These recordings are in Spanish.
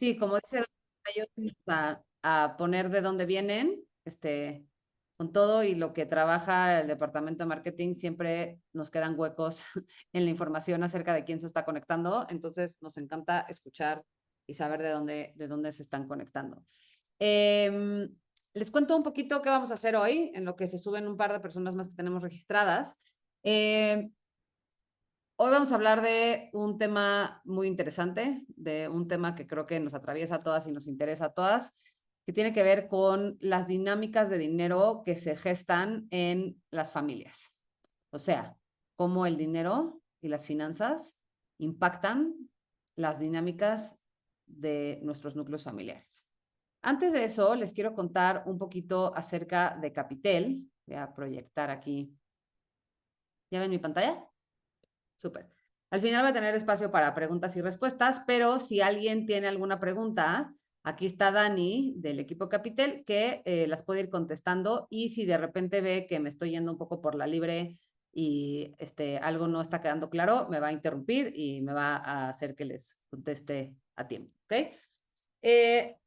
Sí, como dice, ayúdenos a poner de dónde vienen, con todo y lo que trabaja el departamento de marketing, siempre nos quedan huecos en la información acerca de quién se está conectando, entonces nos encanta escuchar y saber de dónde se están conectando. Les cuento un poquito qué vamos a hacer hoy, en lo que se suben un par de personas más que tenemos registradas. Hoy vamos a hablar de un tema muy interesante, de un tema que creo que nos atraviesa a todas y nos interesa a todas, que tiene que ver con las dinámicas de dinero que se gestan en las familias. O sea, cómo el dinero y las finanzas impactan las dinámicas de nuestros núcleos familiares. Antes de eso, les quiero contar un poquito acerca de Capitel. Voy a proyectar aquí. ¿Ya ven mi pantalla? Súper. Al final va a tener espacio para preguntas y respuestas, pero si alguien tiene alguna pregunta, aquí está Dani del equipo Capitel que las puede ir contestando, y si de repente ve que me estoy yendo un poco por la libre y algo no está quedando claro, me va a interrumpir y me va a hacer que les conteste a tiempo, ¿ok?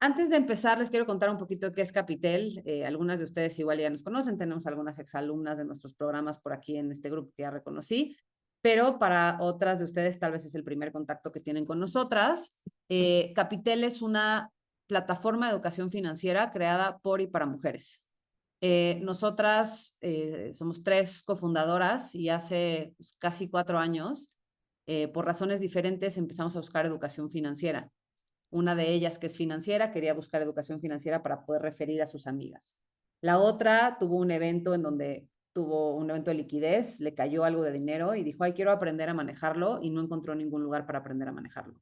Antes de empezar, les quiero contar un poquito qué es Capitel. Algunas de ustedes igual ya nos conocen, tenemos algunas exalumnas de nuestros programas por aquí en este grupo que ya reconocí, pero para otras de ustedes tal vez es el primer contacto que tienen con nosotras. Capitel es una plataforma de educación financiera creada por y para mujeres. Nosotras somos 3 cofundadoras y hace pues, casi 4 años, por razones diferentes, empezamos a buscar educación financiera. Una de ellas, que es financiera, quería buscar educación financiera para poder referir a sus amigas. La otra tuvo un evento en donde tuvo un evento de liquidez, le cayó algo de dinero y dijo, ay, quiero aprender a manejarlo, y no encontró ningún lugar para aprender a manejarlo.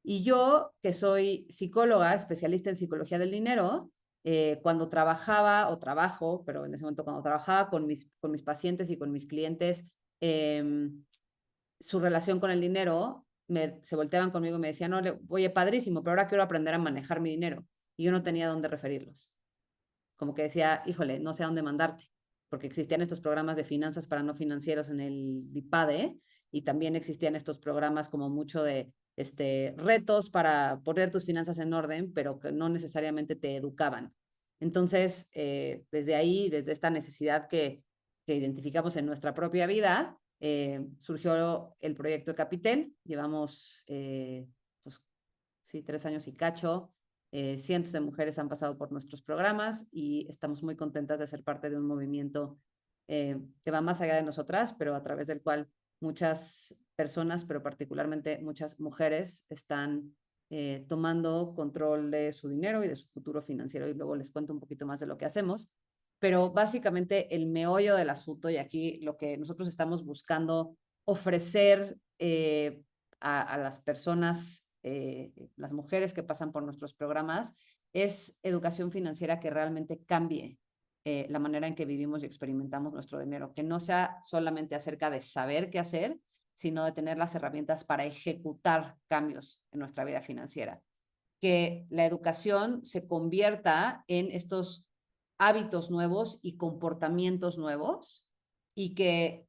Y yo, que soy psicóloga, especialista en psicología del dinero, cuando trabajaba, o trabajo, pero en ese momento cuando trabajaba con mis pacientes y con mis clientes, eh, su relación con el dinero, se volteaban conmigo y me decían, no, oye, padrísimo, pero ahora quiero aprender a manejar mi dinero. Y yo no tenía dónde referirlos. Como que decía, híjole, no sé a dónde mandarte, porque existían estos programas de finanzas para no financieros en el IPADE, y también existían estos programas como mucho de retos para poner tus finanzas en orden, pero que no necesariamente te educaban. Entonces, desde ahí, desde esta necesidad que identificamos en nuestra propia vida, surgió el proyecto de Capitel. Llevamos, pues, sí, 3 años y cacho. Cientos de mujeres han pasado por nuestros programas y estamos muy contentas de ser parte de un movimiento que va más allá de nosotras, pero a través del cual muchas personas, pero particularmente muchas mujeres, están tomando control de su dinero y de su futuro financiero. Y luego les cuento un poquito más de lo que hacemos. Pero básicamente el meollo del asunto, y aquí lo que nosotros estamos buscando ofrecer a las personas, las mujeres que pasan por nuestros programas, es educación financiera que realmente cambie la manera en que vivimos y experimentamos nuestro dinero, que no sea solamente acerca de saber qué hacer, sino de tener las herramientas para ejecutar cambios en nuestra vida financiera. Que la educación se convierta en estos hábitos nuevos y comportamientos nuevos, y que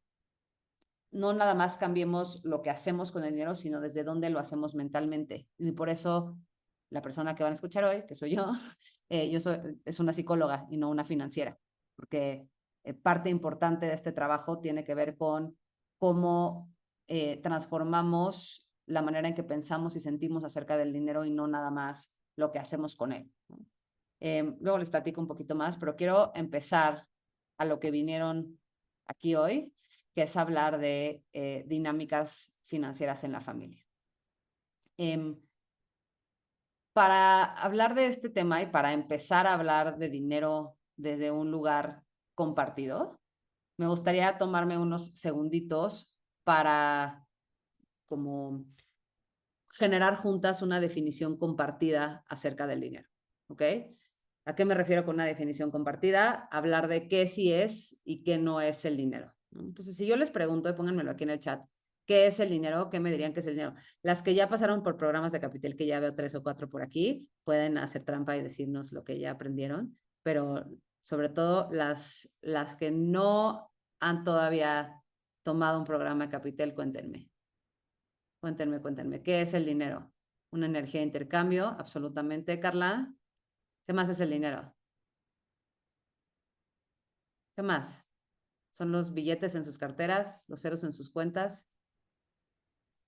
no nada más cambiemos lo que hacemos con el dinero, sino desde dónde lo hacemos mentalmente. Y por eso la persona que van a escuchar hoy, que soy yo, es una psicóloga y no una financiera, porque parte importante de este trabajo tiene que ver con cómo transformamos la manera en que pensamos y sentimos acerca del dinero, y no nada más lo que hacemos con él. Luego les platico un poquito más, pero quiero empezar a lo que vinieron aquí hoy, que es hablar de dinámicas financieras en la familia. Para hablar de este tema y para empezar a hablar de dinero desde un lugar compartido, me gustaría tomarme unos segunditos para como generar juntas una definición compartida acerca del dinero, ¿ok? ¿A qué me refiero con una definición compartida? Hablar de qué sí es y qué no es el dinero, ¿no? Entonces, si yo les pregunto, y pónganmelo aquí en el chat, ¿qué es el dinero? ¿Qué me dirían que es el dinero? Las que ya pasaron por programas de Capitel, que ya veo 3 o 4 por aquí, pueden hacer trampa y decirnos lo que ya aprendieron, pero sobre todo las que no han todavía tomado un programa de Capitel, cuéntenme, ¿qué es el dinero? una energía de intercambio, absolutamente, Carla. ¿Qué más es el dinero? ¿Qué más? ¿Son los billetes en sus carteras, los ceros en sus cuentas?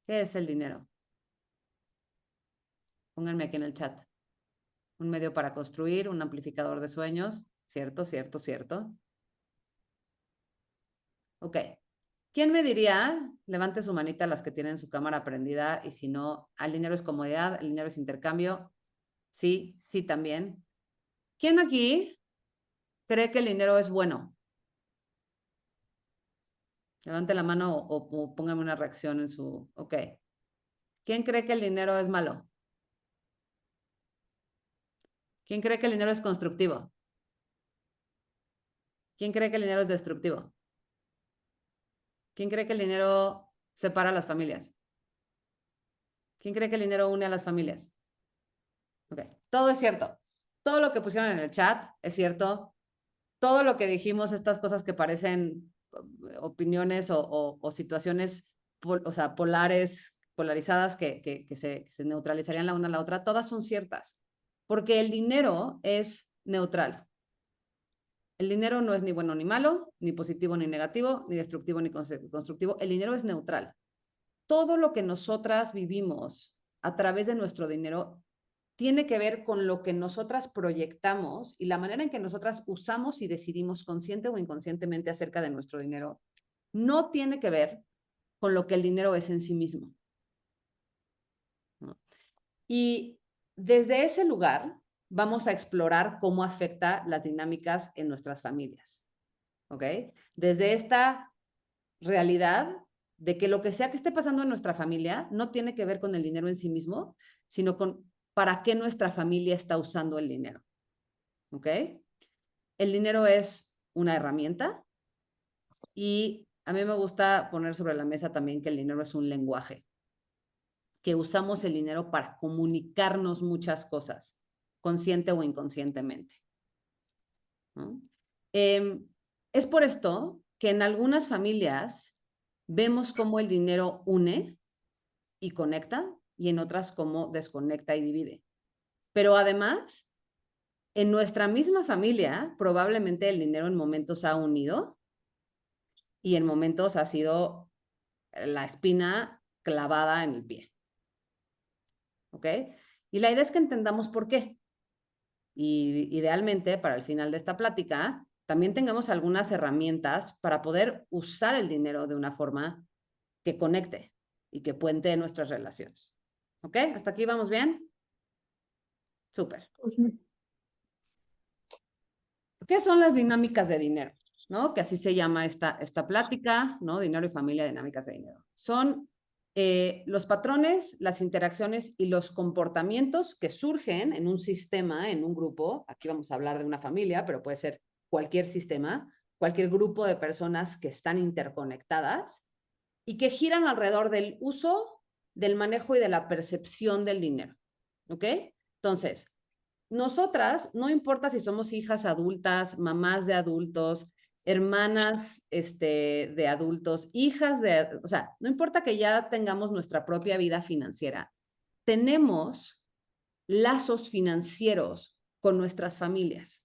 ¿Qué es el dinero? Pónganme aquí en el chat. Un medio para construir, un amplificador de sueños. Cierto, cierto, cierto. Ok. ¿Quién me diría? Levante su manita las que tienen su cámara prendida y si no, el dinero es comodidad, el dinero es intercambio. Sí, sí también. ¿Quién aquí cree que el dinero es bueno? Levante la mano o póngame una reacción en su... Ok. ¿Quién cree que el dinero es malo? ¿Quién cree que el dinero es constructivo? ¿Quién cree que el dinero es destructivo? ¿Quién cree que el dinero separa a las familias? ¿Quién cree que el dinero une a las familias? Ok, todo es cierto. Todo lo que pusieron en el chat es cierto. Todo lo que dijimos, estas cosas que parecen opiniones o situaciones, o sea, polarizadas que se neutralizarían la una a la otra, todas son ciertas. Porque el dinero es neutral. El dinero no es ni bueno ni malo, ni positivo ni negativo, ni destructivo ni constructivo. El dinero es neutral. Todo lo que nosotras vivimos a través de nuestro dinero tiene que ver con lo que nosotras proyectamos y la manera en que nosotras usamos y decidimos consciente o inconscientemente acerca de nuestro dinero. No tiene que ver con lo que el dinero es en sí mismo, ¿no? Y desde ese lugar vamos a explorar cómo afecta las dinámicas en nuestras familias, ¿ok? Desde esta realidad de que lo que sea que esté pasando en nuestra familia no tiene que ver con el dinero en sí mismo, sino con para qué nuestra familia está usando el dinero, ¿ok? El dinero es una herramienta y a mí me gusta poner sobre la mesa también que el dinero es un lenguaje, que usamos el dinero para comunicarnos muchas cosas, consciente o inconscientemente, ¿no? Es por esto que en algunas familias vemos cómo el dinero une y conecta y en otras cómo desconecta y divide. Pero además, en nuestra misma familia, probablemente el dinero en momentos ha unido y en momentos ha sido la espina clavada en el pie. ¿Ok? Y la idea es que entendamos por qué. Y idealmente, para el final de esta plática, también tengamos algunas herramientas para poder usar el dinero de una forma que conecte y que puente nuestras relaciones. ¿Ok? ¿Hasta aquí vamos bien? Súper. ¿Qué son las dinámicas de dinero? ¿No? Que así se llama esta plática, ¿no? Dinero y familia, dinámicas de dinero. Son los patrones, las interacciones y los comportamientos que surgen en un sistema, en un grupo. Aquí vamos a hablar de una familia, pero puede ser cualquier sistema, cualquier grupo de personas que están interconectadas y que giran alrededor del uso, del manejo y de la percepción del dinero. ¿Ok? Entonces, nosotras, no importa si somos hijas adultas, mamás de adultos, hermanas de adultos, hijas de, o sea, no importa que ya tengamos nuestra propia vida financiera, tenemos lazos financieros con nuestras familias.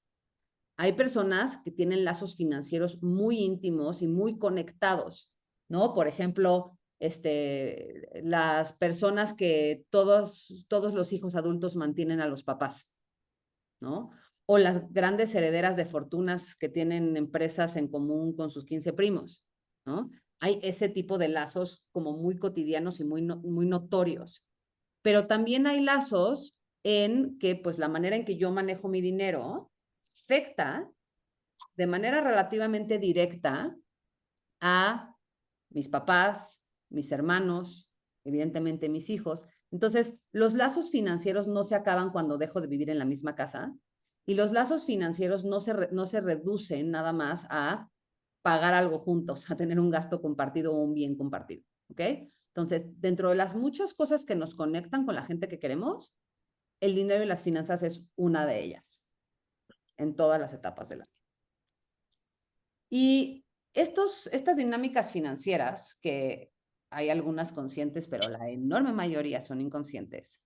Hay personas que tienen lazos financieros muy íntimos y muy conectados, ¿no? Por ejemplo, las personas que todos los hijos adultos mantienen a los papás, ¿no? O las grandes herederas de fortunas que tienen empresas en común con sus 15 primos, ¿no? Hay ese tipo de lazos como muy cotidianos y muy notorios. Pero también hay lazos en que, pues, la manera en que yo manejo mi dinero afecta de manera relativamente directa a mis papás, mis hermanos, evidentemente mis hijos. Entonces, los lazos financieros no se acaban cuando dejo de vivir en la misma casa y los lazos financieros no se reducen nada más a pagar algo juntos, a tener un gasto compartido o un bien compartido. ¿Ok? Entonces, dentro de las muchas cosas que nos conectan con la gente que queremos, el dinero y las finanzas es una de ellas en todas las etapas de la vida. Y estas dinámicas financieras, que hay algunas conscientes, pero la enorme mayoría son inconscientes,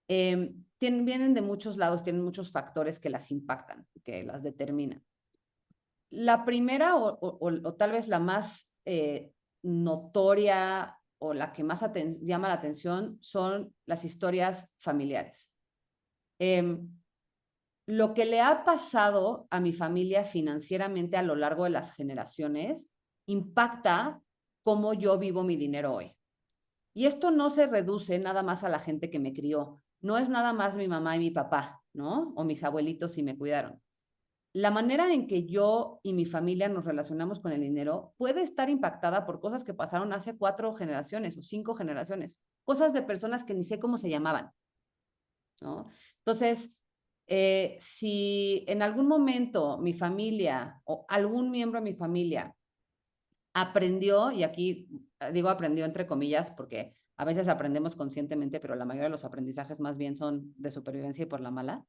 vienen de muchos lados, tienen muchos factores que las impactan, que las determinan. La primera o tal vez la más notoria o la que más llama la atención son las historias familiares. Lo que le ha pasado a mi familia financieramente a lo largo de las generaciones impacta cómo yo vivo mi dinero hoy. Y esto no se reduce nada más a la gente que me crió. No es nada más mi mamá y mi papá, ¿no? O mis abuelitos si me cuidaron. La manera en que yo y mi familia nos relacionamos con el dinero puede estar impactada por cosas que pasaron hace 4 generaciones o 5 generaciones, cosas de personas que ni sé cómo se llamaban, ¿no? Entonces, si en algún momento mi familia o algún miembro de mi familia aprendió, y aquí digo aprendió entre comillas porque a veces aprendemos conscientemente, pero la mayoría de los aprendizajes más bien son de supervivencia y por la mala.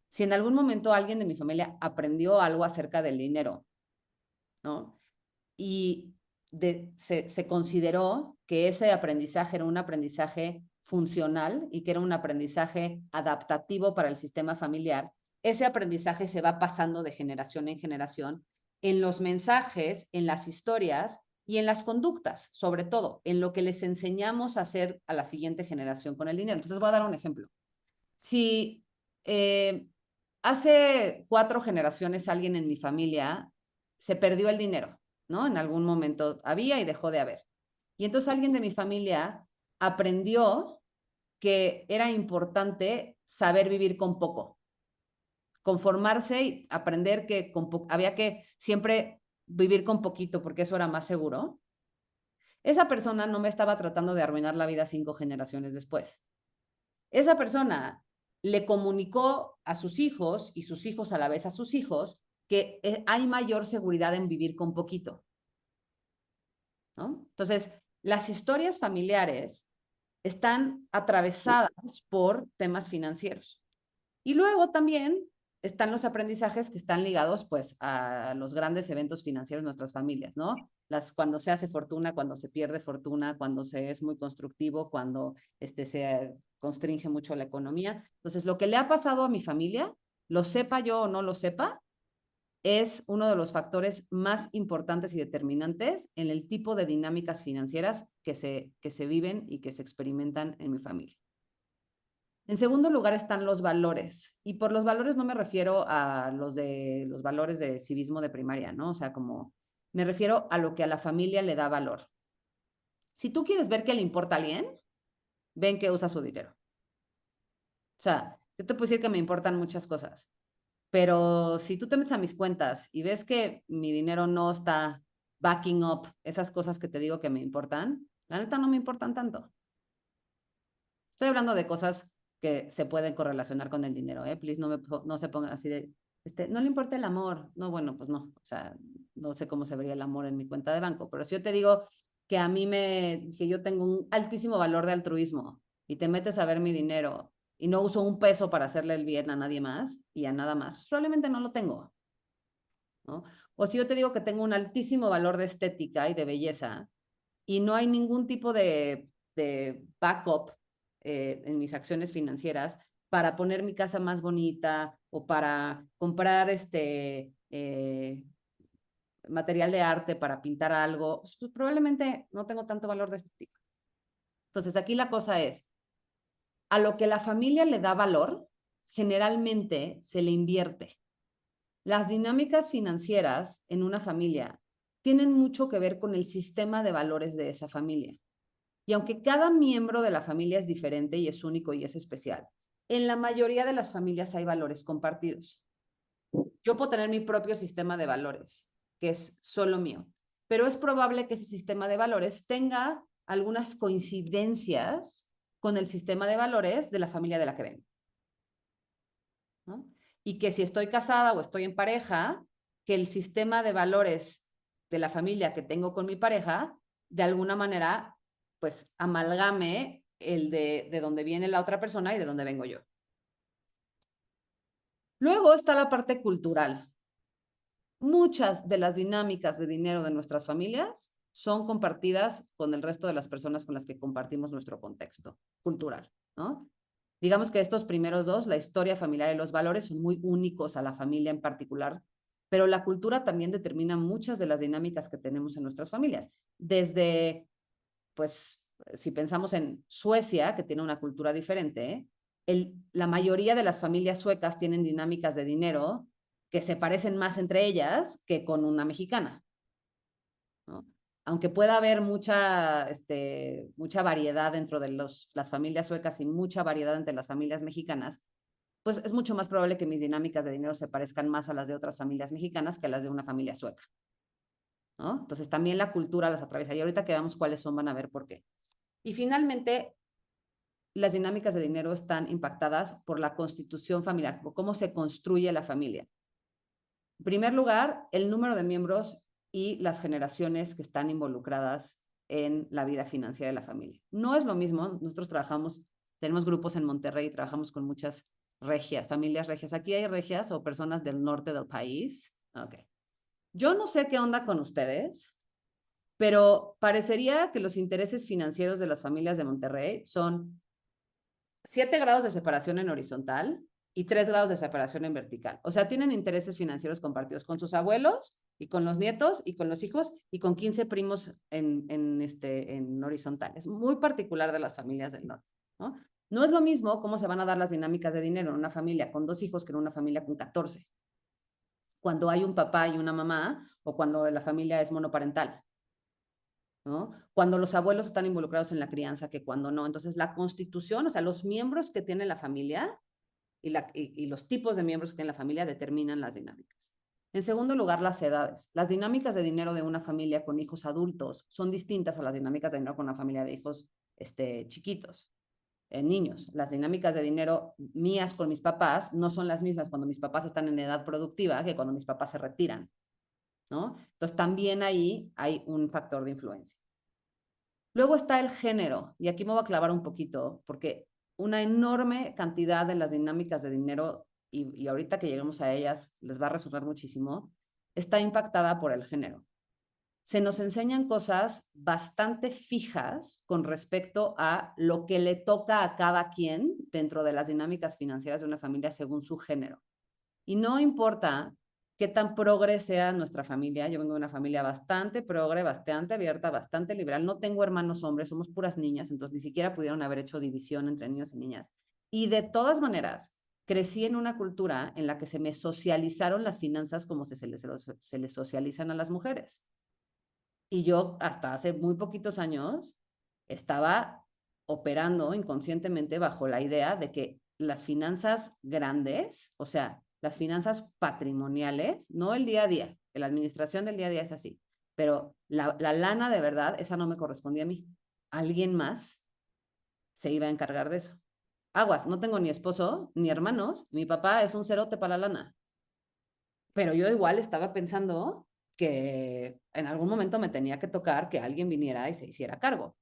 Si en algún momento alguien de mi familia aprendió algo acerca del dinero, ¿no? Y se consideró que ese aprendizaje era un aprendizaje funcional y que era un aprendizaje adaptativo para el sistema familiar, ese aprendizaje se va pasando de generación en generación en los mensajes, en las historias y en las conductas, sobre todo, en lo que les enseñamos a hacer a la siguiente generación con el dinero. Entonces voy a dar un ejemplo. Si hace 4 generaciones alguien en mi familia se perdió el dinero, ¿no? En algún momento había y dejó de haber. Y entonces alguien de mi familia aprendió que era importante saber vivir con poco, conformarse y aprender que había que siempre vivir con poquito porque eso era más seguro. Esa persona no me estaba tratando de arruinar la vida 5 generaciones después. Esa persona le comunicó a sus hijos y sus hijos a la vez a sus hijos que hay mayor seguridad en vivir con poquito, ¿no? Entonces, las historias familiares están atravesadas por temas financieros. Y luego también están los aprendizajes que están ligados pues a los grandes eventos financieros de nuestras familias, ¿no? Cuando se hace fortuna, cuando se pierde fortuna, cuando se es muy constructivo, cuando se constringe mucho la economía. Entonces, lo que le ha pasado a mi familia, lo sepa yo o no lo sepa, es uno de los factores más importantes y determinantes en el tipo de dinámicas financieras que se viven y que se experimentan en mi familia. En segundo lugar están los valores. Y por los valores no me refiero a los valores de civismo de primaria, ¿no? O sea, como me refiero a lo que a la familia le da valor. Si tú quieres ver que le importa a alguien, ven que usa su dinero. O sea, yo te puedo decir que me importan muchas cosas, pero si tú te metes a mis cuentas y ves que mi dinero no está backing up esas cosas que te digo que me importan, la neta no me importan tanto. Estoy hablando de cosas que se pueden correlacionar con el dinero, ¿eh? Please no se pongan así de, no le importa el amor. No, bueno, pues no, o sea, no sé cómo se vería el amor en mi cuenta de banco, pero si yo te digo que que yo tengo un altísimo valor de altruismo y te metes a ver mi dinero y no uso un peso para hacerle el bien a nadie más y a nada más, pues probablemente no lo tengo, ¿no? O si yo te digo que tengo un altísimo valor de estética y de belleza y no hay ningún tipo de backup en mis acciones financieras para poner mi casa más bonita o para comprar material de arte para pintar algo, pues probablemente no tengo tanto valor de estética. Entonces aquí la cosa es, a lo que la familia le da valor, generalmente se le invierte. Las dinámicas financieras en una familia tienen mucho que ver con el sistema de valores de esa familia. Y aunque cada miembro de la familia es diferente y es único y es especial, en la mayoría de las familias hay valores compartidos. Yo puedo tener mi propio sistema de valores, que es solo mío, pero es probable que ese sistema de valores tenga algunas coincidencias con el sistema de valores de la familia de la que vengo, ¿no? Y que si estoy casada o estoy en pareja, que el sistema de valores de la familia que tengo con mi pareja, de alguna manera, pues amalgame el de dónde viene la otra persona y de dónde vengo yo. Luego está la parte cultural. Muchas de las dinámicas de dinero de nuestras familias son compartidas con el resto de las personas con las que compartimos nuestro contexto cultural, ¿no? Digamos que estos primeros dos, la historia familiar y los valores, son muy únicos a la familia en particular, pero la cultura también determina muchas de las dinámicas que tenemos en nuestras familias. Desde, pues, si pensamos en Suecia, que tiene una cultura diferente, la mayoría de las familias suecas tienen dinámicas de dinero que se parecen más entre ellas que con una mexicana, ¿no? Aunque pueda haber mucha variedad dentro de las familias suecas y mucha variedad entre las familias mexicanas, pues es mucho más probable que mis dinámicas de dinero se parezcan más a las de otras familias mexicanas que a las de una familia sueca, ¿no? Entonces también la cultura las atraviesa y ahorita que veamos cuáles son van a ver por qué. Y finalmente, las dinámicas de dinero están impactadas por la constitución familiar, por cómo se construye la familia. En primer lugar, el número de miembros y las generaciones que están involucradas en la vida financiera de la familia. No es lo mismo, nosotros tenemos grupos en Monterrey y trabajamos con muchas regias, familias regias. Aquí hay regias o personas del norte del país. Ok. Yo no sé qué onda con ustedes, pero parecería que los intereses financieros de las familias de Monterrey son 7 grados de separación en horizontal y 3 grados de separación en vertical. O sea, tienen intereses financieros compartidos con sus abuelos y con los nietos y con los hijos y con 15 primos en horizontal. Es muy particular de las familias del norte, ¿no? No es lo mismo cómo se van a dar las dinámicas de dinero en una familia con 2 hijos que en una familia con 14. Cuando hay un papá y una mamá o cuando la familia es monoparental, ¿no? Cuando los abuelos están involucrados en la crianza que cuando no. Entonces, la constitución, o sea, los miembros que tiene la familia y los tipos de miembros que tiene la familia determinan las dinámicas. En segundo lugar, las edades. Las dinámicas de dinero de una familia con hijos adultos son distintas a las dinámicas de dinero con una familia de hijos chiquitos, niños. Las dinámicas de dinero mías con mis papás no son las mismas cuando mis papás están en edad productiva que cuando mis papás se retiran, ¿no? Entonces, también ahí hay un factor de influencia. Luego está el género, y aquí me voy a clavar un poquito, porque una enorme cantidad de las dinámicas de dinero, y ahorita que lleguemos a ellas les va a resonar muchísimo, está impactada por el género. Se nos enseñan cosas bastante fijas con respecto a lo que le toca a cada quien dentro de las dinámicas financieras de una familia según su género. Y no importa qué tan progre sea nuestra familia. Yo vengo de una familia bastante progre, bastante abierta, bastante liberal. No tengo hermanos hombres, somos puras niñas, entonces ni siquiera pudieron haber hecho división entre niños y niñas. Y de todas maneras, crecí en una cultura en la que se me socializaron las finanzas como se les socializan a las mujeres. Y yo hasta hace muy poquitos años estaba operando inconscientemente bajo la idea de que las finanzas grandes, o sea, las finanzas patrimoniales, no el día a día, que la administración del día a día es así, pero la lana de verdad, esa no me correspondía a mí. Alguien más se iba a encargar de eso. Aguas, no tengo ni esposo ni hermanos, mi papá es un cerote para la lana, pero yo igual estaba pensando que en algún momento me tenía que tocar que alguien viniera y se hiciera cargo.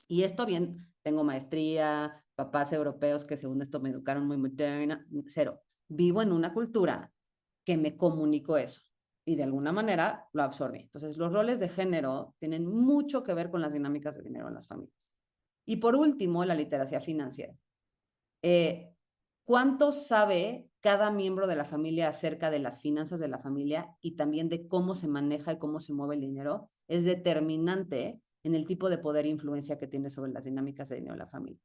Y esto bien, tengo maestría, papás europeos que según esto me educaron muy moderna, cero. Vivo en una cultura que me comunicó eso y de alguna manera lo absorbí. Entonces, los roles de género tienen mucho que ver con las dinámicas de dinero en las familias. Y por último, la literacia financiera. ¿Cuánto sabe cada miembro de la familia acerca de las finanzas de la familia y también de cómo se maneja y cómo se mueve el dinero? Es determinante en el tipo de poder e influencia que tiene sobre las dinámicas de dinero de la familia,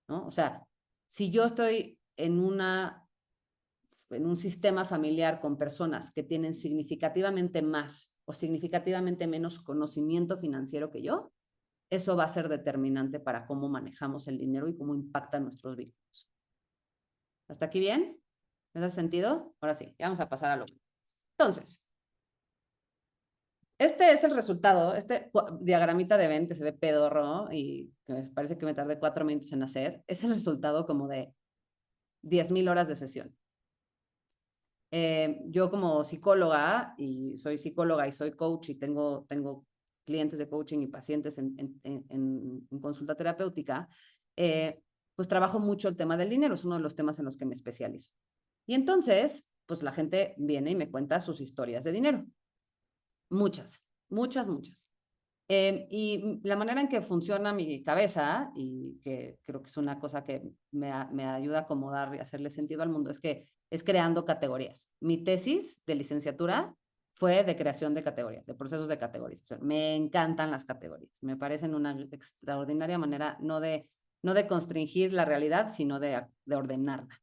¿no? O sea, si yo estoy en un sistema familiar con personas que tienen significativamente más o significativamente menos conocimiento financiero que yo, eso va a ser determinante para cómo manejamos el dinero y cómo impactan nuestros vínculos. ¿Hasta aquí bien? ¿Me hace sentido? Ahora sí, ya vamos a pasar a lo. Entonces, este es el resultado, este diagramita de Venn que se ve pedorro y que me parece que me tardé 4 minutos en hacer, es el resultado como de 10,000 horas de sesión. Yo como psicóloga, y soy coach y tengo clientes de coaching y pacientes en consulta terapéutica, pues trabajo mucho el tema del dinero, es uno de los temas en los que me especializo. Y entonces, pues la gente viene y me cuenta sus historias de dinero. Muchas, muchas, muchas. Y la manera en que funciona mi cabeza, y que creo que es una cosa que me ayuda a acomodar y hacerle sentido al mundo, es que es creando categorías. Mi tesis de licenciatura fue de creación de categorías, de procesos de categorización. Me encantan las categorías, me parecen una extraordinaria manera no de constringir la realidad, sino de ordenarla.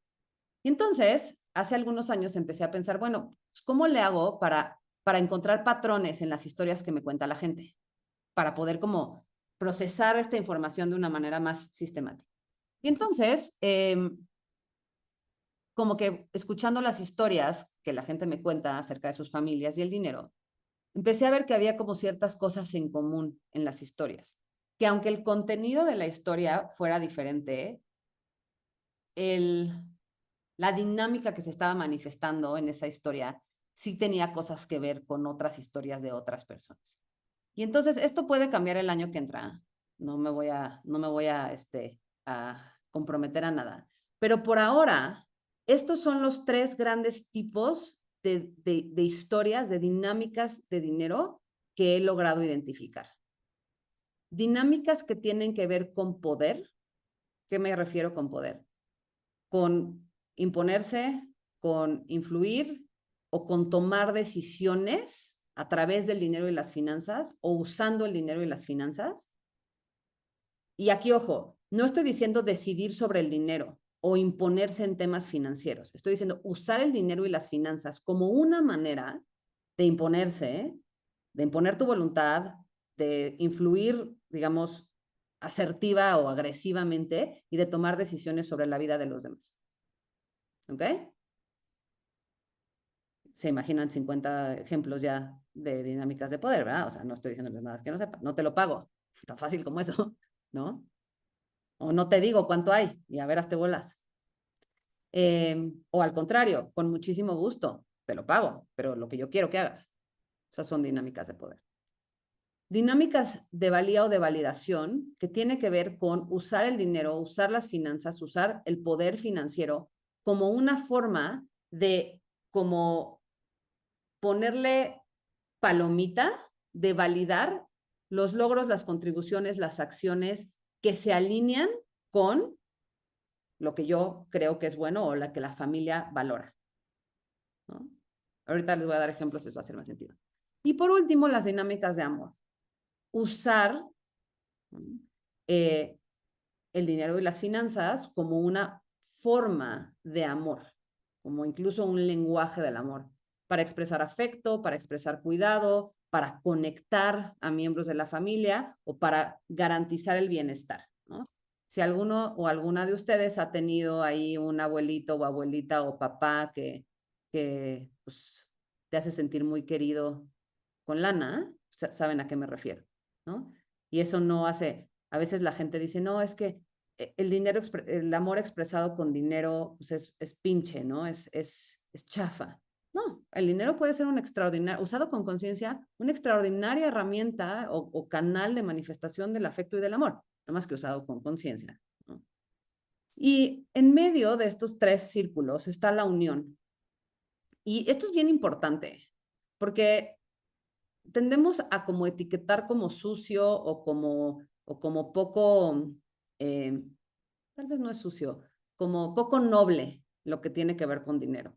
Y entonces, hace algunos años empecé a pensar, bueno, pues, ¿cómo le hago para encontrar patrones en las historias que me cuenta la gente? Para poder como procesar esta información de una manera más sistemática. Y entonces, como que escuchando las historias que la gente me cuenta acerca de sus familias y el dinero, empecé a ver que había como ciertas cosas en común en las historias, que aunque el contenido de la historia fuera diferente, el, la dinámica que se estaba manifestando en esa historia sí tenía cosas que ver con otras historias de otras personas. Y entonces esto puede cambiar el año que entra. No me voy a comprometer a nada. Pero por ahora, estos son los tres grandes tipos de historias, de dinámicas de dinero que he logrado identificar. Dinámicas que tienen que ver con poder. ¿Qué me refiero con poder? Con imponerse, con influir o con tomar decisiones a través del dinero y las finanzas o usando el dinero y las finanzas. Y aquí, ojo, no estoy diciendo decidir sobre el dinero o imponerse en temas financieros. Estoy diciendo usar el dinero y las finanzas como una manera de imponerse, de imponer tu voluntad, de influir, digamos, asertiva o agresivamente y de tomar decisiones sobre la vida de los demás. ¿Ok? Se imaginan 50 ejemplos ya de dinámicas de poder, ¿verdad? O sea, no estoy diciéndoles nada que no sepan. No te lo pago. Tan fácil como eso, ¿no? O no te digo cuánto hay y a ver, hazte bolas. O al contrario, con muchísimo gusto, te lo pago, pero lo que yo quiero que hagas. Esas son dinámicas de poder. Dinámicas de valía o de validación que tiene que ver con usar el dinero, usar las finanzas, usar el poder financiero como una forma de como ponerle palomita, de validar los logros, las contribuciones, las acciones que se alinean con lo que yo creo que es bueno o la que la familia valora, ¿no? Ahorita les voy a dar ejemplos, les va a hacer más sentido. Y por último, las dinámicas de amor. Usar eh, el dinero y las finanzas como una forma de amor, como incluso un lenguaje del amor, para expresar afecto, para expresar cuidado, para conectar a miembros de la familia o para garantizar el bienestar, ¿no? Si alguno o alguna de ustedes ha tenido ahí un abuelito o abuelita o papá que pues, te hace sentir muy querido con lana, saben a qué me refiero, ¿no? Y eso no hace, a veces la gente dice, no, es que el dinero, el amor expresado con dinero pues es pinche, ¿no? Es chafa. No, el dinero puede ser un extraordinario, usado con conciencia, una extraordinaria herramienta o canal de manifestación del afecto y del amor, nada más que usado con conciencia, ¿no? Y en medio de estos tres círculos está la unión. Y esto es bien importante, porque tendemos a como etiquetar como sucio o como poco, eh, tal vez no es sucio, como poco noble lo que tiene que ver con dinero.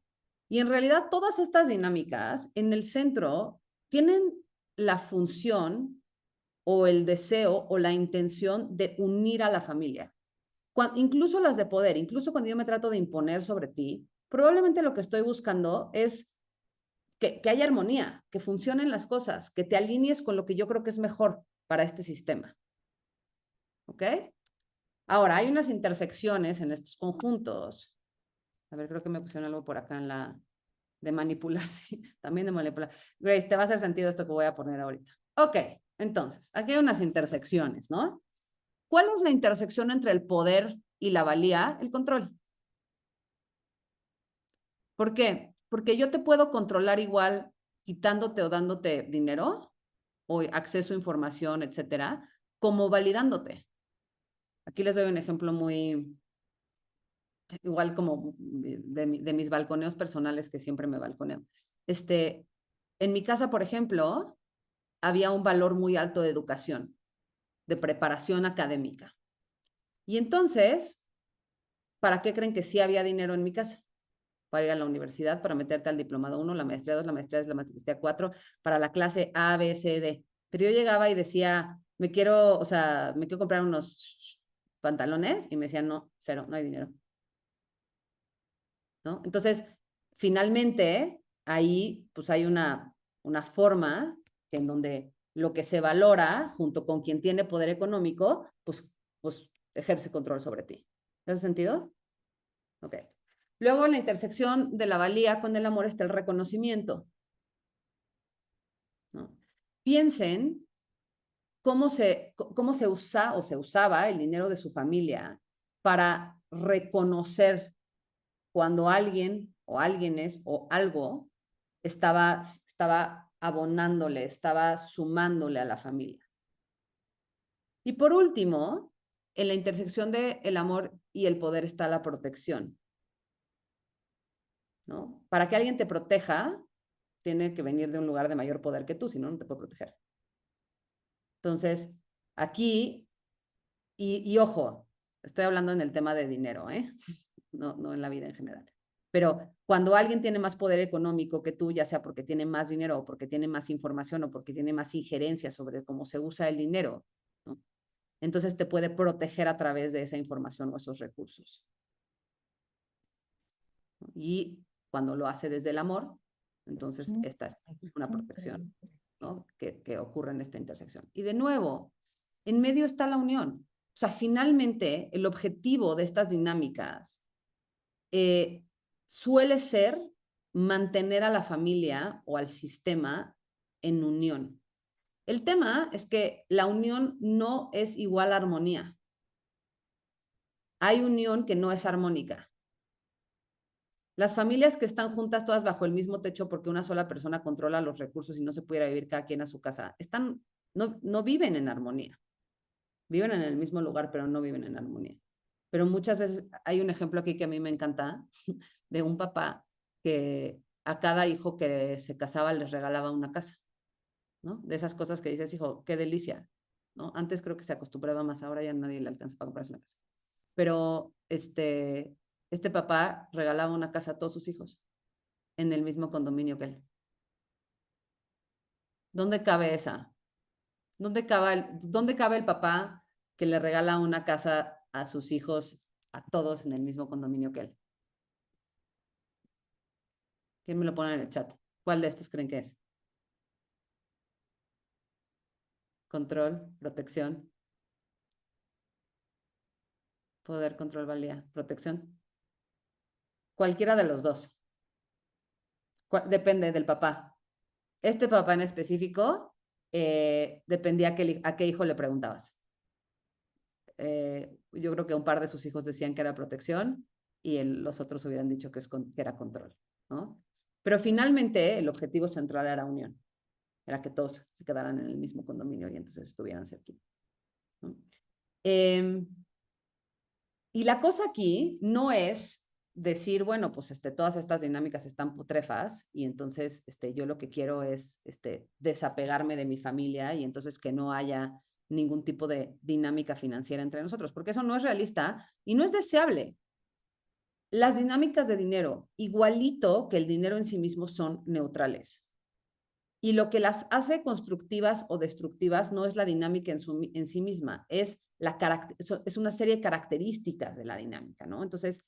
Y en realidad todas estas dinámicas en el centro tienen la función o el deseo o la intención de unir a la familia. Incluso las de poder, incluso cuando yo me trato de imponer sobre ti, probablemente lo que estoy buscando es que haya armonía, que funcionen las cosas, que te alinees con lo que yo creo que es mejor para este sistema. ¿Ok? Ahora, hay unas intersecciones en estos conjuntos. A ver, creo que me pusieron algo por acá en la de manipular, sí, también de manipular. Grace, te va a hacer sentido esto que voy a poner ahorita. Ok, entonces, aquí hay unas intersecciones, ¿no? ¿Cuál es la intersección entre el poder y la valía? El control. ¿Por qué? Porque yo te puedo controlar igual quitándote o dándote dinero o acceso a información, etcétera, como validándote. Aquí les doy un ejemplo muy, igual como de mis balconeos personales que siempre me balconeo. En mi casa, por ejemplo, había un valor muy alto de educación, de preparación académica. Y entonces, ¿para qué creen que sí había dinero en mi casa? Para ir a la universidad, para meterte al diplomado 1, la maestría 2, la maestría 3, la maestría 4, para la clase A, B, C, D. Pero yo llegaba y decía, me quiero comprar unos pantalones, y me decían, no, cero, no hay dinero. ¿No? Entonces, finalmente, ahí pues hay una forma en donde lo que se valora, junto con quien tiene poder económico, pues ejerce control sobre ti. ¿Hace sentido? Ok. Luego, en la intersección de la valía con el amor está el reconocimiento, ¿no? Piensen cómo se usa o se usaba el dinero de su familia para reconocer cuando alguien o alguienes o algo estaba abonándole, estaba sumándole a la familia. Y por último, en la intersección de el amor y el poder está la protección, ¿no? Para que alguien te proteja, tiene que venir de un lugar de mayor poder que tú, si no, no te puede proteger. Entonces, aquí, y ojo, estoy hablando en el tema de dinero, ¿eh? No en la vida en general. Pero cuando alguien tiene más poder económico que tú, ya sea porque tiene más dinero o porque tiene más información o porque tiene más injerencia sobre cómo se usa el dinero, ¿no? Entonces te puede proteger a través de esa información o esos recursos. Y cuando lo hace desde el amor, entonces esta es una protección, ¿no? que ocurre en esta intersección. Y de nuevo, en medio está la unión. O sea, finalmente el objetivo de estas dinámicas suele ser mantener a la familia o al sistema en unión. El tema es que la unión no es igual a armonía. Hay unión que no es armónica. Las familias que están juntas todas bajo el mismo techo porque una sola persona controla los recursos y no se pudiera vivir cada quien a su casa, no viven en armonía. Viven en el mismo lugar, pero no viven en armonía. Pero muchas veces hay un ejemplo aquí que a mí me encanta, de un papá que a cada hijo que se casaba les regalaba una casa, ¿no? De esas cosas que dices, hijo, qué delicia, ¿no? Antes creo que se acostumbraba más, ahora ya nadie le alcanza para comprarse una casa. Pero este papá regalaba una casa a todos sus hijos en el mismo condominio que él. ¿Dónde cabe esa? ¿Dónde cabe el papá que le regala una casa a sus hijos, a todos en el mismo condominio que él? ¿Quién me lo pone en el chat? ¿Cuál de estos creen que es? Control, protección, poder, control, valía, protección. Cualquiera de los dos. Depende del papá. Este papá en específico dependía a qué hijo le preguntabas. Yo creo que un par de sus hijos decían que era protección y los otros hubieran dicho que era control, ¿no? Pero finalmente el objetivo central era unión. Era que todos se quedaran en el mismo condominio y entonces estuvieran cerquita, ¿no? Y la cosa aquí no es decir, bueno, pues todas estas dinámicas están putrefas y entonces yo lo que quiero es desapegarme de mi familia y entonces que no haya ningún tipo de dinámica financiera entre nosotros, porque eso no es realista y no es deseable. Las dinámicas de dinero, igualito que el dinero en sí mismo, son neutrales. Y lo que las hace constructivas o destructivas no es la dinámica en sí misma, es una serie de características de la dinámica, ¿no? Entonces,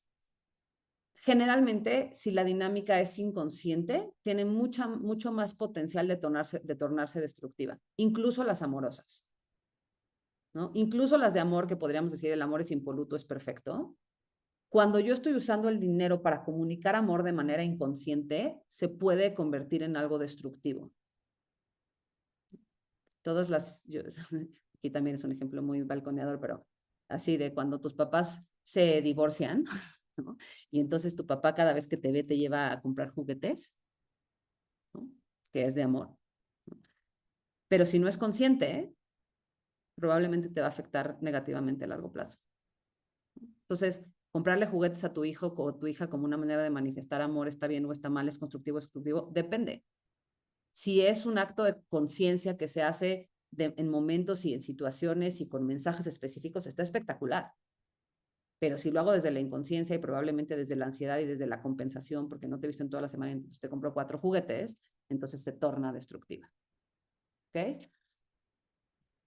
generalmente, si la dinámica es inconsciente, tiene mucho más potencial de tornarse destructiva, incluso las amorosas, ¿no? Incluso las de amor, que podríamos decir el amor es impoluto, es perfecto. Cuando yo estoy usando el dinero para comunicar amor de manera inconsciente, se puede convertir en algo destructivo. Aquí también es un ejemplo muy balconeador, pero así de cuando tus papás se divorcian, ¿no? Y entonces tu papá cada vez que te ve te lleva a comprar juguetes, ¿no? Que es de amor. Pero si no es consciente, probablemente te va a afectar negativamente a largo plazo. Entonces, comprarle juguetes a tu hijo o tu hija como una manera de manifestar amor, ¿está bien o está mal? ¿Es constructivo o exclusivo? Depende. Si es un acto de conciencia que se hace en momentos y en situaciones y con mensajes específicos, está espectacular. Pero si lo hago desde la inconsciencia y probablemente desde la ansiedad y desde la compensación, porque no te he visto en toda la semana y entonces te compro 4 juguetes, entonces se torna destructiva. ¿Ok?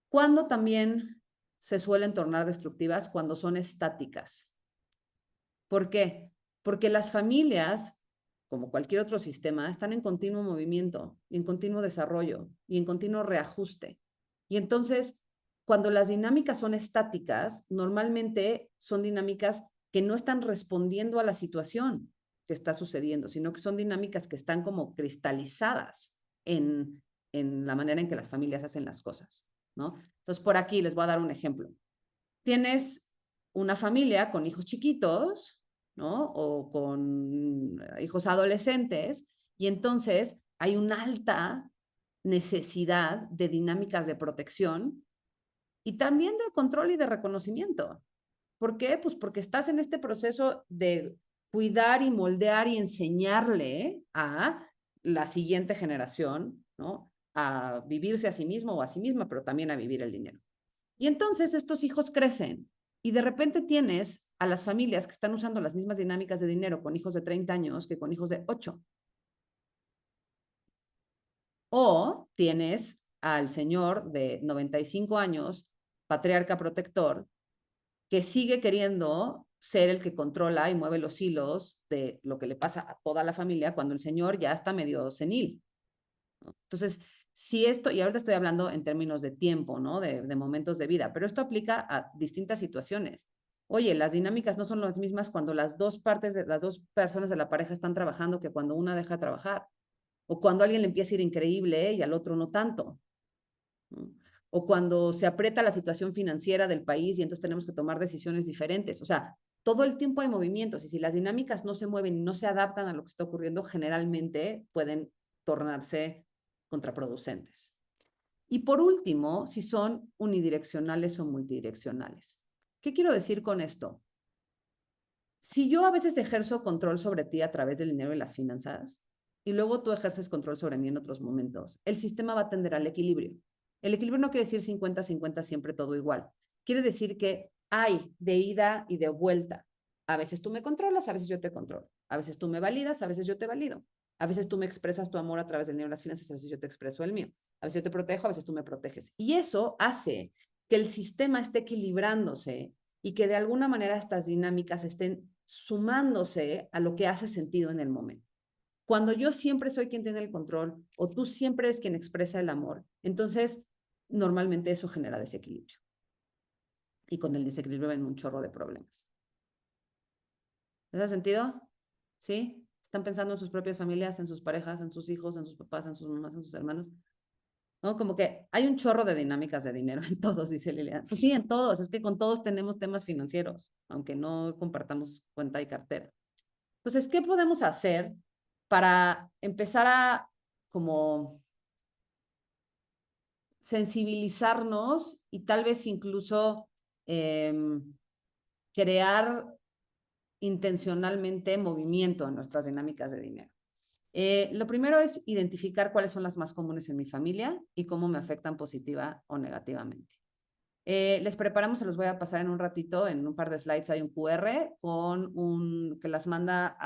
¿Cuándo también se suelen tornar destructivas? Cuando son estáticas. ¿Por qué? Porque las familias, como cualquier otro sistema, están en continuo movimiento, y en continuo desarrollo y en continuo reajuste. Y entonces, cuando las dinámicas son estáticas, normalmente son dinámicas que no están respondiendo a la situación que está sucediendo, sino que son dinámicas que están como cristalizadas en la manera en que las familias hacen las cosas, ¿no? Entonces, por aquí les voy a dar un ejemplo. Tienes una familia con hijos chiquitos, ¿no? O con hijos adolescentes, y entonces hay una alta necesidad de dinámicas de protección y también de control y de reconocimiento. ¿Por qué? Pues porque estás en este proceso de cuidar y moldear y enseñarle a la siguiente generación, ¿no? A vivirse a sí mismo o a sí misma, pero también a vivir el dinero. Y entonces estos hijos crecen y de repente tienes a las familias que están usando las mismas dinámicas de dinero con hijos de 30 años que con hijos de 8. O tienes al señor de 95 años, patriarca protector, que sigue queriendo ser el que controla y mueve los hilos de lo que le pasa a toda la familia cuando el señor ya está medio senil, ¿no? Entonces, si esto, y ahorita estoy hablando en términos de tiempo, ¿no? De momentos de vida, pero esto aplica a distintas situaciones. Oye, las dinámicas no son las mismas cuando las dos partes de las dos personas de la pareja están trabajando que cuando una deja de trabajar, o cuando a alguien le empieza a ir increíble y al otro no tanto, ¿no? O cuando se aprieta la situación financiera del país y entonces tenemos que tomar decisiones diferentes. O sea, todo el tiempo hay movimientos y si las dinámicas no se mueven y no se adaptan a lo que está ocurriendo, generalmente pueden tornarse contraproducentes. Y por último, si son unidireccionales o multidireccionales. ¿Qué quiero decir con esto? Si yo a veces ejerzo control sobre ti a través del dinero y las finanzas, y luego tú ejerces control sobre mí en otros momentos, el sistema va a tender al equilibrio. El equilibrio no quiere decir 50-50 siempre todo igual. Quiere decir que hay de ida y de vuelta. A veces tú me controlas, a veces yo te controlo. A veces tú me validas, a veces yo te valido. A veces tú me expresas tu amor a través del dinero y las finanzas, a veces yo te expreso el mío. A veces yo te protejo, a veces tú me proteges. Y eso hace que el sistema esté equilibrándose y que de alguna manera estas dinámicas estén sumándose a lo que hace sentido en el momento. Cuando yo siempre soy quien tiene el control o tú siempre eres quien expresa el amor, entonces normalmente eso genera desequilibrio. Y con el desequilibrio ven un chorro de problemas. ¿Les hace sentido? ¿Sí? ¿Están pensando en sus propias familias, en sus parejas, en sus hijos, en sus papás, en sus mamás, en sus hermanos? ¿No? Como que hay un chorro de dinámicas de dinero en todos, dice Liliana. Pues sí, en todos. Es que con todos tenemos temas financieros, aunque no compartamos cuenta y cartera. Entonces, ¿qué podemos hacer para empezar a como sensibilizarnos y tal vez incluso eh, crear intencionalmente movimiento en nuestras dinámicas de dinero? Lo primero es identificar cuáles son las más comunes en mi familia y cómo me afectan positiva o negativamente. Les preparamos, se los voy a pasar en un ratito, en un par de slides hay un QR que las manda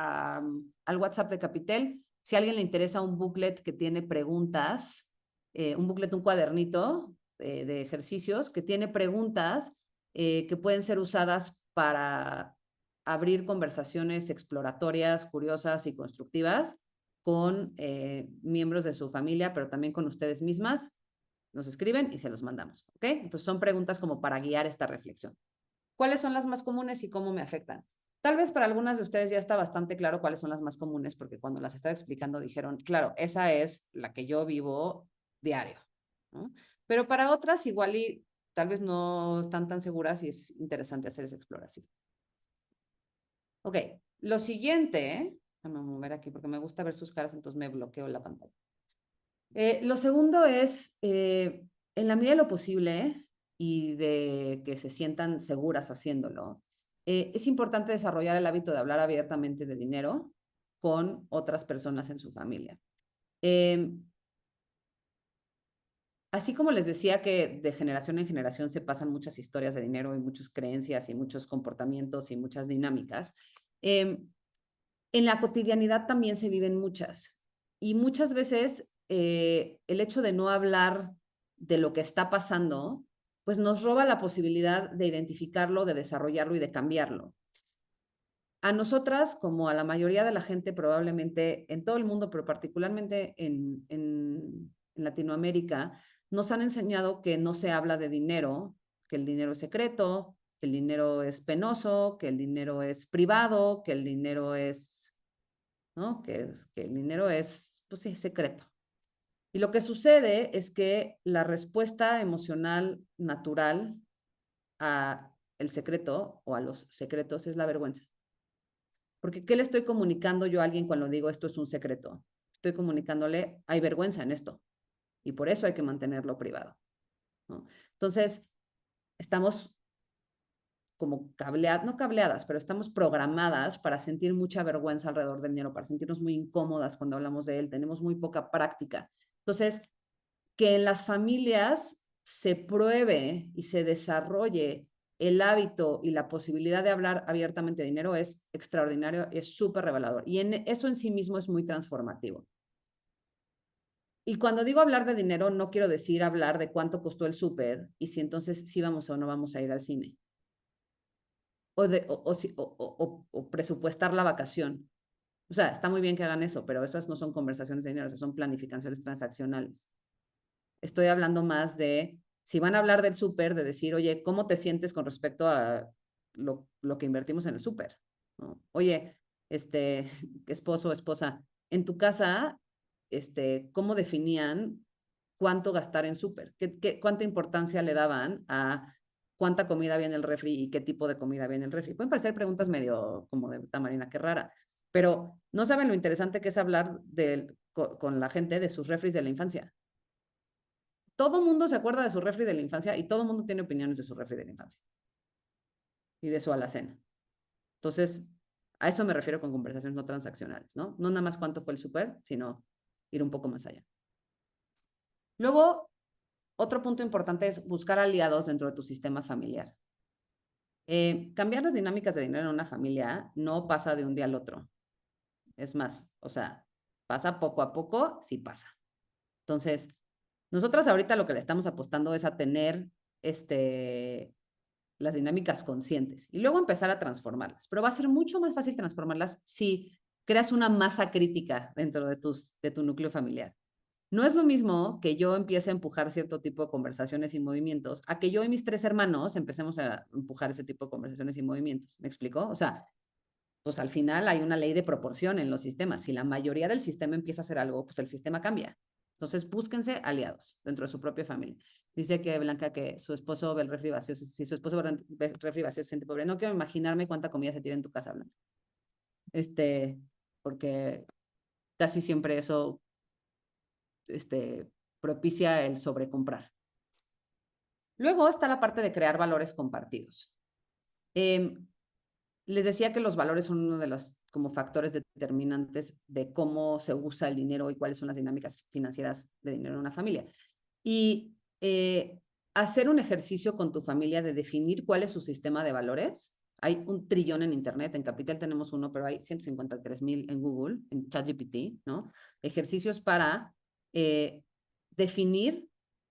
al WhatsApp de Capitel. Si a alguien le interesa un booklet que tiene preguntas, un booklet, un cuadernito de ejercicios que tiene preguntas que pueden ser usadas para abrir conversaciones exploratorias, curiosas y constructivas con miembros de su familia, pero también con ustedes mismas. Nos escriben y se los mandamos, ¿ok? Entonces son preguntas como para guiar esta reflexión. ¿Cuáles son las más comunes y cómo me afectan? Tal vez para algunas de ustedes ya está bastante claro cuáles son las más comunes, porque cuando las estaba explicando dijeron, claro, esa es la que yo vivo diario, ¿no? Pero para otras igual y tal vez no están tan seguras y es interesante hacer esa exploración. Ok, lo siguiente, déjame mover aquí porque me gusta ver sus caras, entonces me bloqueo la pantalla. Lo segundo es, en la medida de lo posible y de que se sientan seguras haciéndolo, es importante desarrollar el hábito de hablar abiertamente de dinero con otras personas en su familia. así como les decía que de generación en generación se pasan muchas historias de dinero y muchas creencias y muchos comportamientos y muchas dinámicas, en la cotidianidad también se viven muchas. Y muchas veces el hecho de no hablar de lo que está pasando, pues nos roba la posibilidad de identificarlo, de desarrollarlo y de cambiarlo. A nosotras, como a la mayoría de la gente probablemente en todo el mundo, pero particularmente en Latinoamérica, nos han enseñado que no se habla de dinero, que el dinero es secreto, que el dinero es penoso, que el dinero es privado, que el dinero es, ¿no? Que el dinero es, pues sí, secreto. Y lo que sucede es que la respuesta emocional natural a el secreto o a los secretos es la vergüenza. Porque ¿qué le estoy comunicando yo a alguien cuando digo esto es un secreto? Estoy comunicándole, hay vergüenza en esto y por eso hay que mantenerlo privado, ¿no? Entonces, estamos como cableadas, no cableadas, pero estamos programadas para sentir mucha vergüenza alrededor del dinero, para sentirnos muy incómodas cuando hablamos de él, tenemos muy poca práctica. Entonces, que en las familias se pruebe y se desarrolle el hábito y la posibilidad de hablar abiertamente de dinero es extraordinario, es súper revelador. Y eso en sí mismo es muy transformativo. Y cuando digo hablar de dinero, no quiero decir hablar de cuánto costó el súper y si entonces sí vamos o no vamos a ir al cine. O presupuestar la vacación. O sea, está muy bien que hagan eso, pero esas no son conversaciones de dinero, esas son planificaciones transaccionales. Estoy hablando más de, si van a hablar del súper, de decir, oye, ¿cómo te sientes con respecto a lo que invertimos en el súper? ¿No? Oye, esposo o esposa, en tu casa, ¿cómo definían cuánto gastar en súper? ¿Cuánta importancia le daban a cuánta comida había en el refri y qué tipo de comida había en el refri? Pueden parecer preguntas medio como de tamarina, qué rara, pero no saben lo interesante que es hablar con la gente de sus refris de la infancia. Todo mundo se acuerda de su refri de la infancia y todo mundo tiene opiniones de su refri de la infancia y de su alacena. Entonces, a eso me refiero con conversaciones no transaccionales, ¿no? No nada más cuánto fue el súper, sino ir un poco más allá. Luego, otro punto importante es buscar aliados dentro de tu sistema familiar. Cambiar las dinámicas de dinero en una familia no pasa de un día al otro. Es más, o sea, pasa poco a poco, sí pasa. Entonces, nosotras ahorita lo que le estamos apostando es a tener las dinámicas conscientes y luego empezar a transformarlas. Pero va a ser mucho más fácil transformarlas si creas una masa crítica dentro de tu núcleo familiar. No es lo mismo que yo empiece a empujar cierto tipo de conversaciones y movimientos a que yo y mis 3 hermanos empecemos a empujar ese tipo de conversaciones y movimientos. ¿Me explico? O sea, pues al final hay una ley de proporción en los sistemas. Si la mayoría del sistema empieza a hacer algo, pues el sistema cambia. Entonces, búsquense aliados dentro de su propia familia. Dice que Blanca que su esposo ve el refri vacío. Si su esposo ve el refri vacío se siente pobre. No quiero imaginarme cuánta comida se tira en tu casa, Blanca. Porque casi siempre eso propicia el sobrecomprar. Luego está la parte de crear valores compartidos. Les decía que los valores son uno de los como factores determinantes de cómo se usa el dinero y cuáles son las dinámicas financieras de dinero en una familia. Y hacer un ejercicio con tu familia de definir cuál es su sistema de valores. Hay 1 trillón en Internet, en Capital tenemos uno, pero hay 153,000 en Google, en ChatGPT, ¿no? Ejercicios para definir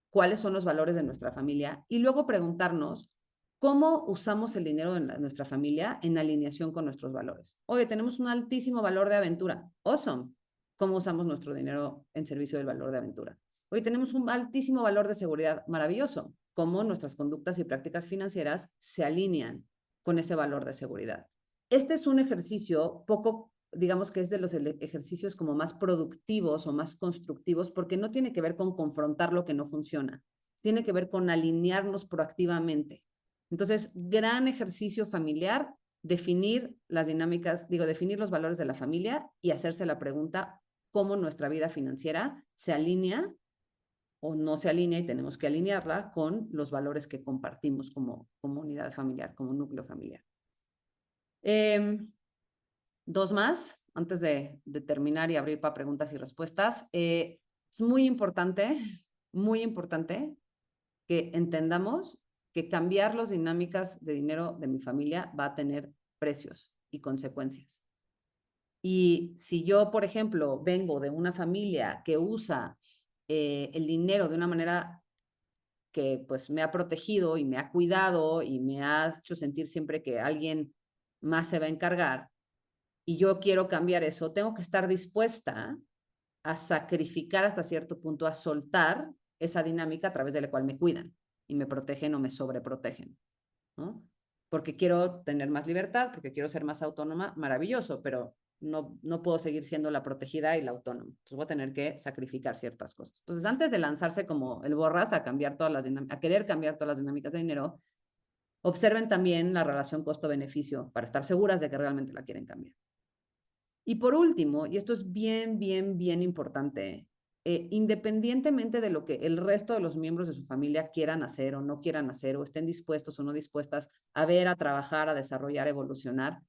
cuáles son los valores de nuestra familia y luego preguntarnos cómo usamos el dinero de nuestra familia en alineación con nuestros valores. Oye, tenemos un altísimo valor de aventura. Awesome. ¿Cómo usamos nuestro dinero en servicio del valor de aventura? Hoy tenemos un altísimo valor de seguridad, maravilloso. Cómo nuestras conductas y prácticas financieras se alinean con ese valor de seguridad. Este es un ejercicio poco, digamos que es de los ejercicios como más productivos o más constructivos porque no tiene que ver con confrontar lo que no funciona, tiene que ver con alinearnos proactivamente. Entonces, gran ejercicio familiar, definir las dinámicas, definir los valores de la familia y hacerse la pregunta cómo nuestra vida financiera se alinea o no se alinea y tenemos que alinearla con los valores que compartimos como comunidad familiar, como núcleo familiar. 2 más, antes de terminar y abrir para preguntas y respuestas. Es muy importante muy importante que entendamos que cambiar las dinámicas de dinero de mi familia va a tener precios y consecuencias. Y si yo, por ejemplo, vengo de una familia que usa el dinero de una manera que pues me ha protegido y me ha cuidado y me ha hecho sentir siempre que alguien más se va a encargar, y yo quiero cambiar eso, tengo que estar dispuesta a sacrificar hasta cierto punto, a soltar esa dinámica a través de la cual me cuidan y me protegen o me sobreprotegen, ¿no? Porque quiero tener más libertad, porque quiero ser más autónoma, maravilloso, pero no puedo seguir siendo la protegida y la autónoma. Entonces voy a tener que sacrificar ciertas cosas. Entonces, antes de lanzarse como el borras a cambiar todas las a querer cambiar todas las dinámicas de dinero, observen también la relación costo-beneficio para estar seguras de que realmente la quieren cambiar. Y por último, y esto es bien, bien, bien importante, independientemente de lo que el resto de los miembros de su familia quieran hacer o no quieran hacer, o estén dispuestos o no dispuestas a ver, a trabajar, a desarrollar, a evolucionar,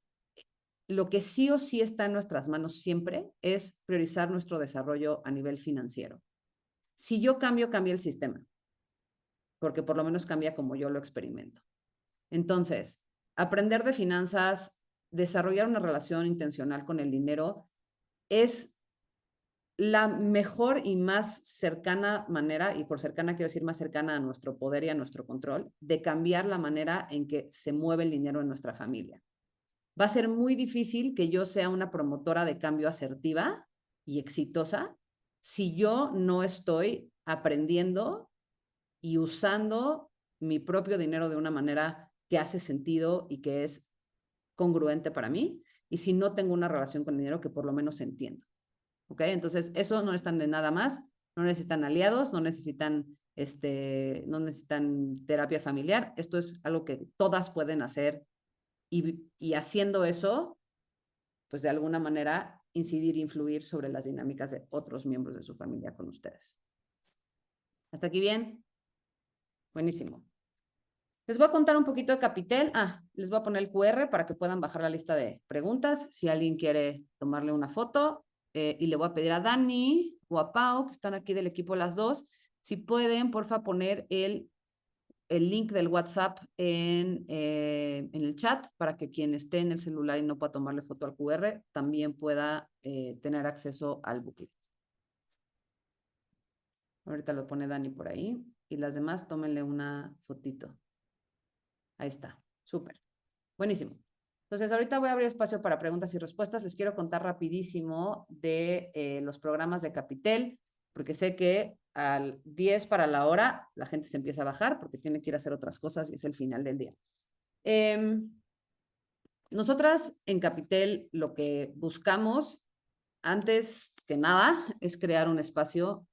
lo que sí o sí está en nuestras manos siempre es priorizar nuestro desarrollo a nivel financiero. Si yo cambio, cambia el sistema, porque por lo menos cambia como yo lo experimento. Entonces, aprender de finanzas, desarrollar una relación intencional con el dinero es la mejor y más cercana manera, y por cercana quiero decir más cercana a nuestro poder y a nuestro control, de cambiar la manera en que se mueve el dinero en nuestra familia. Va a ser muy difícil que yo sea una promotora de cambio asertiva y exitosa si yo no estoy aprendiendo y usando mi propio dinero de una manera que hace sentido y que es congruente para mí, y si no tengo una relación con el dinero que por lo menos entiendo. ¿Ok? Entonces, eso no necesitan de nada más, no necesitan aliados, no necesitan terapia familiar. Esto es algo que todas pueden hacer, y haciendo eso, pues de alguna manera incidir e influir sobre las dinámicas de otros miembros de su familia con ustedes. ¿Hasta aquí bien? Buenísimo. Les voy a contar un poquito de Capitel. Les voy a poner el QR para que puedan bajar la lista de preguntas. Si alguien quiere tomarle una foto, y le voy a pedir a Dani o a Pau, que están aquí del equipo las dos, si pueden, porfa, poner el link del WhatsApp en el chat para que quien esté en el celular y no pueda tomarle foto al QR también pueda tener acceso al booklet. Ahorita lo pone Dani por ahí y las demás tómenle una fotito. Ahí está, súper. Buenísimo. Entonces, ahorita voy a abrir espacio para preguntas y respuestas. Les quiero contar rapidísimo de los programas de Capitel, porque sé que al 10 para la hora la gente se empieza a bajar porque tiene que ir a hacer otras cosas y es el final del día. Nosotras en Capitel lo que buscamos, antes que nada, es crear un espacio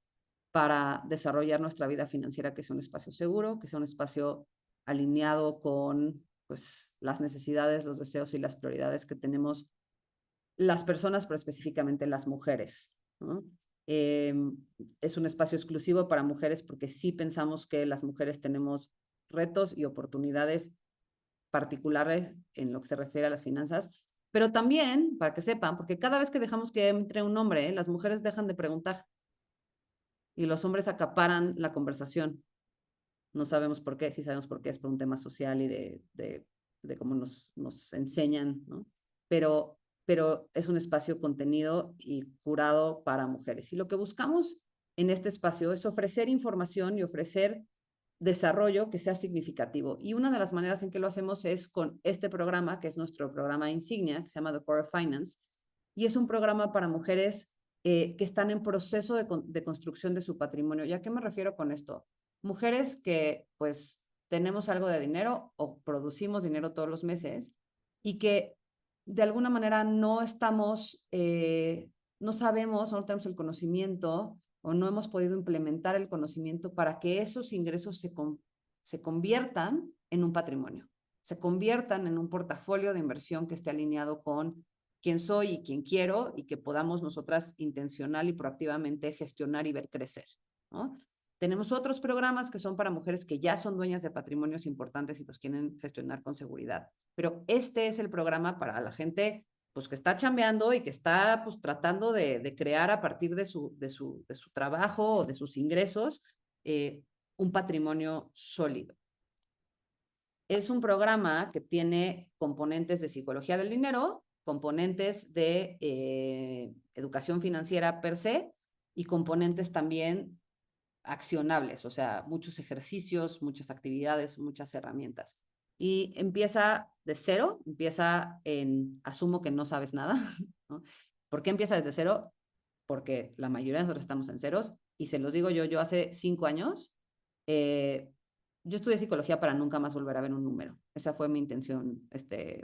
para desarrollar nuestra vida financiera, que sea un espacio seguro, que sea un espacio alineado con pues, las necesidades, los deseos y las prioridades que tenemos las personas, pero específicamente las mujeres, ¿no? Es un espacio exclusivo para mujeres porque sí pensamos que las mujeres tenemos retos y oportunidades particulares en lo que se refiere a las finanzas, pero también, para que sepan, porque cada vez que dejamos que entre un hombre, las mujeres dejan de preguntar y los hombres acaparan la conversación. No sabemos por qué, sí sabemos por qué, es por un tema social y de cómo nos enseñan, ¿no? Pero es un espacio contenido y curado para mujeres. Y lo que buscamos en este espacio es ofrecer información y ofrecer desarrollo que sea significativo. Y una de las maneras en que lo hacemos es con este programa, que es nuestro programa insignia, que se llama The Core of Finance, y es un programa para mujeres que están en proceso de construcción de su patrimonio. ¿Y a qué me refiero con esto? Mujeres que pues tenemos algo de dinero o producimos dinero todos los meses y que de alguna manera no estamos, no sabemos o no tenemos el conocimiento o no hemos podido implementar el conocimiento para que esos ingresos se conviertan en un patrimonio, se conviertan en un portafolio de inversión que esté alineado con quién soy y quién quiero y que podamos nosotras intencional y proactivamente gestionar y ver crecer, ¿no? Tenemos otros programas que son para mujeres que ya son dueñas de patrimonios importantes y los quieren gestionar con seguridad. Pero este es el programa para la gente pues, que está chambeando y que está pues, tratando de crear a partir de su trabajo o de sus ingresos un patrimonio sólido. Es un programa que tiene componentes de psicología del dinero, componentes de educación financiera per se y componentes también accionables, o sea, muchos ejercicios, muchas actividades, muchas herramientas. Y empieza de cero, empieza en, asumo que no sabes nada, ¿no? ¿Por qué empieza desde cero? Porque la mayoría de nosotros estamos en ceros, y se los digo yo hace 5 años, yo estudié psicología para nunca más volver a ver un número. Esa fue mi intención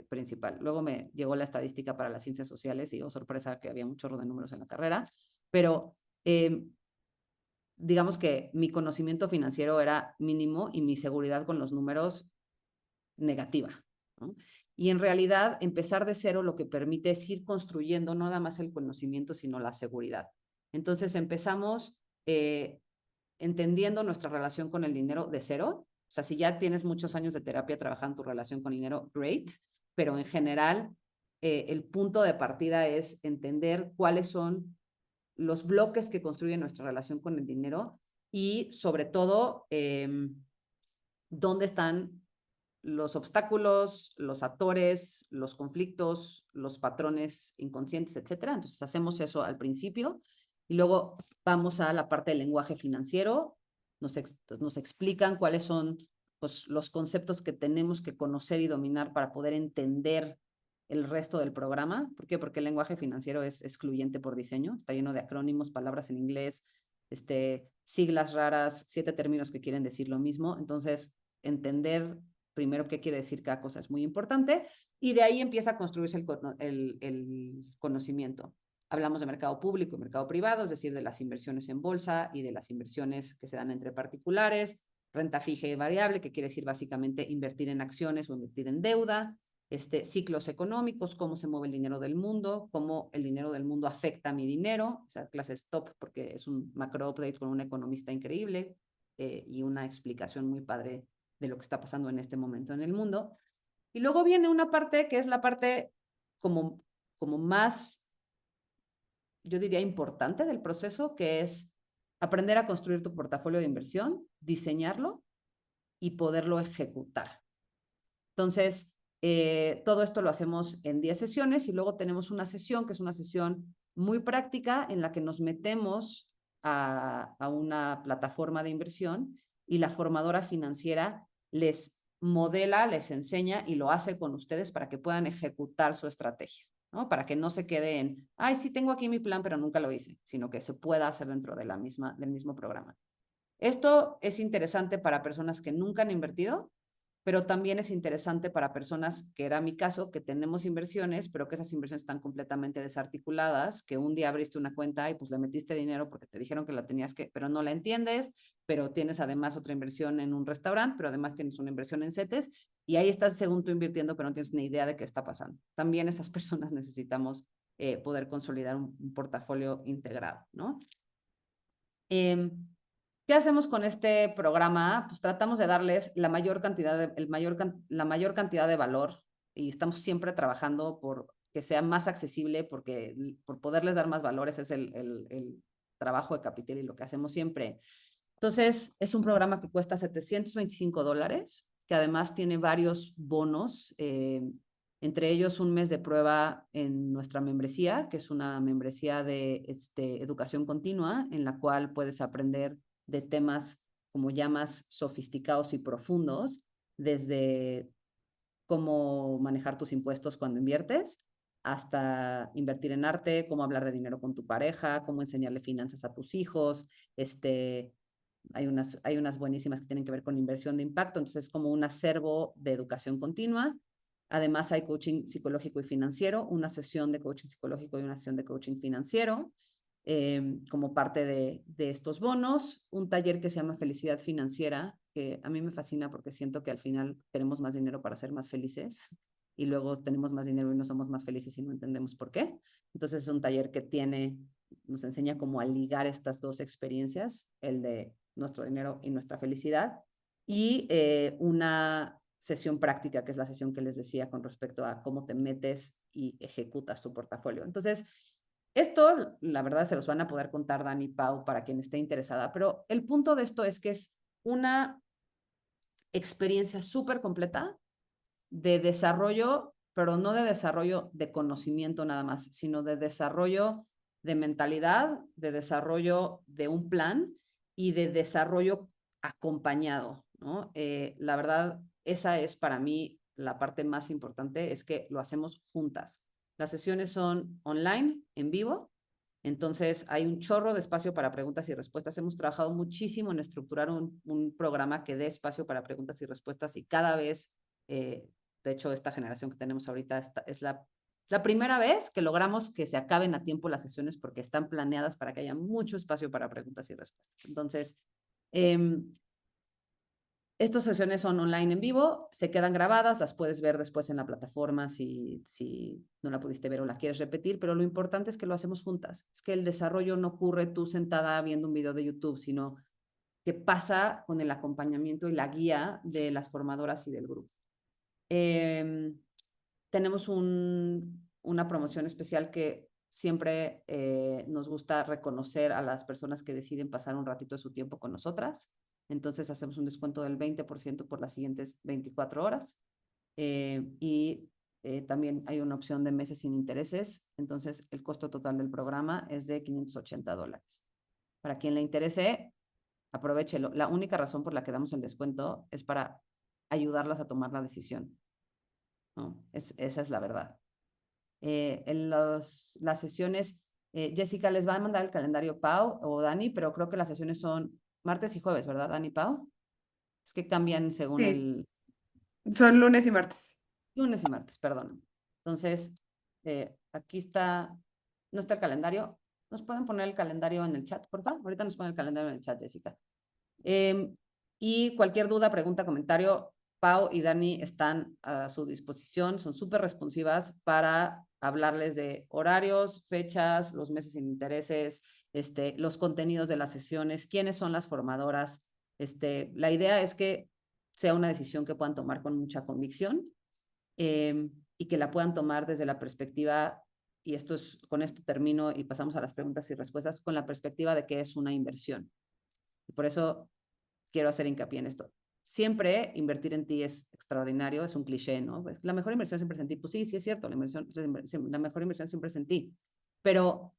principal. Luego me llegó la estadística para las ciencias sociales y, oh, sorpresa, que había un chorro de números en la carrera, pero digamos que mi conocimiento financiero era mínimo y mi seguridad con los números negativa, ¿no? Y en realidad, empezar de cero lo que permite es ir construyendo no nada más el conocimiento, sino la seguridad. Entonces empezamos entendiendo nuestra relación con el dinero de cero. O sea, si ya tienes muchos años de terapia trabajando tu relación con el dinero, great, pero en general, el punto de partida es entender cuáles son los bloques que construyen nuestra relación con el dinero y sobre todo dónde están los obstáculos, los actores, los conflictos, los patrones inconscientes, etcétera. Entonces hacemos eso al principio y luego vamos a la parte del lenguaje financiero, nos explican cuáles son pues, los conceptos que tenemos que conocer y dominar para poder entender el resto del programa. ¿Por qué? Porque el lenguaje financiero es excluyente por diseño, está lleno de acrónimos, palabras en inglés, siglas raras, 7 términos que quieren decir lo mismo. Entonces, entender primero qué quiere decir cada cosa es muy importante y de ahí empieza a construirse el conocimiento. Hablamos de mercado público y mercado privado, es decir, de las inversiones en bolsa y de las inversiones que se dan entre particulares, renta fija y variable, que quiere decir básicamente invertir en acciones o invertir en deuda, ciclos económicos, cómo se mueve el dinero del mundo, cómo el dinero del mundo afecta a mi dinero, esa clase es top porque es un macro update con un economista increíble y una explicación muy padre de lo que está pasando en este momento en el mundo. Y luego viene una parte que es la parte como más, yo diría, importante del proceso, que es aprender a construir tu portafolio de inversión, diseñarlo y poderlo ejecutar. Entonces, todo esto lo hacemos en 10 sesiones y luego tenemos una sesión que es una sesión muy práctica en la que nos metemos a una plataforma de inversión y la formadora financiera les modela, les enseña y lo hace con ustedes para que puedan ejecutar su estrategia, ¿no? Para que no se quede en, ay, sí tengo aquí mi plan, pero nunca lo hice, sino que se pueda hacer dentro de del mismo programa. Esto es interesante para personas que nunca han invertido, pero también es interesante para personas, que era mi caso, que tenemos inversiones, pero que esas inversiones están completamente desarticuladas, que un día abriste una cuenta y pues le metiste dinero porque te dijeron que la tenías que, pero no la entiendes, pero tienes además otra inversión en un restaurante, pero además tienes una inversión en CETES y ahí estás según tú invirtiendo, pero no tienes ni idea de qué está pasando. También esas personas necesitamos poder consolidar un portafolio integrado, ¿no? ¿Qué hacemos con este programa? Pues tratamos de darles la mayor cantidad de valor y estamos siempre trabajando por que sea más accesible, porque por poderles dar más valores es el trabajo de Capitel y lo que hacemos siempre. Entonces, es un programa que cuesta $725, que además tiene varios bonos, entre ellos un mes de prueba en nuestra membresía, que es una membresía de educación continua, en la cual puedes aprender de temas como ya más sofisticados y profundos, desde cómo manejar tus impuestos cuando inviertes, hasta invertir en arte, cómo hablar de dinero con tu pareja, cómo enseñarle finanzas a tus hijos, hay unas buenísimas que tienen que ver con inversión de impacto, entonces es como un acervo de educación continua. Además hay coaching psicológico y financiero, una sesión de coaching psicológico y una sesión de coaching financiero como parte de estos bonos, un taller que se llama Felicidad Financiera, que a mí me fascina porque siento que al final tenemos más dinero para ser más felices y luego tenemos más dinero y no somos más felices y no entendemos por qué. Entonces es un taller que nos enseña cómo a ligar estas dos experiencias, el de nuestro dinero y nuestra felicidad, y una sesión práctica, que es la sesión que les decía con respecto a cómo te metes y ejecutas tu portafolio. Entonces, Esto, la verdad, se los van a poder contar Dani y Pau para quien esté interesada, pero el punto de esto es que es una experiencia súper completa de desarrollo, pero no de desarrollo de conocimiento nada más, sino de desarrollo de mentalidad, de desarrollo de un plan y de desarrollo acompañado, ¿no? La verdad, esa es para mí la parte más importante, es que lo hacemos juntas. Las sesiones son online, en vivo, entonces hay un chorro de espacio para preguntas y respuestas. Hemos trabajado muchísimo en estructurar un programa que dé espacio para preguntas y respuestas y cada vez, de hecho, esta generación que tenemos ahorita es la primera vez que logramos que se acaben a tiempo las sesiones porque están planeadas para que haya mucho espacio para preguntas y respuestas. Entonces, estas sesiones son online en vivo, se quedan grabadas, las puedes ver después en la plataforma si no la pudiste ver o la quieres repetir, pero lo importante es que lo hacemos juntas. Es que el desarrollo no ocurre tú sentada viendo un video de YouTube, sino que pasa con el acompañamiento y la guía de las formadoras y del grupo. Tenemos una promoción especial que siempre nos gusta reconocer a las personas que deciden pasar un ratito de su tiempo con nosotras. Entonces hacemos un descuento del 20% por las siguientes 24 horas. Y también hay una opción de meses sin intereses. Entonces el costo total del programa es de $580. Para quien le interese, aprovéchelo. La única razón por la que damos el descuento es para ayudarlas a tomar la decisión, ¿no? Esa es la verdad. En las sesiones, Jessica les va a mandar el calendario Pau o Dani, pero creo que las sesiones son martes y jueves, ¿verdad, Dani y Pau? Es que cambian según Sí, el son lunes y martes. lunes y martes, perdón. Entonces, aquí está, no está el calendario. ¿Nos pueden poner el calendario en el chat, por favor? Ahorita nos ponen el calendario en el chat, Jessica. Y cualquier duda, pregunta, comentario, Pau y Dani están a su disposición, son súper responsivas para hablarles de horarios, fechas, los meses sin intereses, los contenidos de las sesiones, quiénes son las formadoras. La idea es que sea una decisión que puedan tomar con mucha convicción y que la puedan tomar desde la perspectiva, y con esto termino y pasamos a las preguntas y respuestas, con la perspectiva de que es una inversión. Y por eso quiero hacer hincapié en esto. Siempre invertir en ti es extraordinario, es un cliché, ¿no? Pues la mejor inversión siempre es en ti. Pues sí, sí es cierto, la mejor inversión siempre es en ti. Pero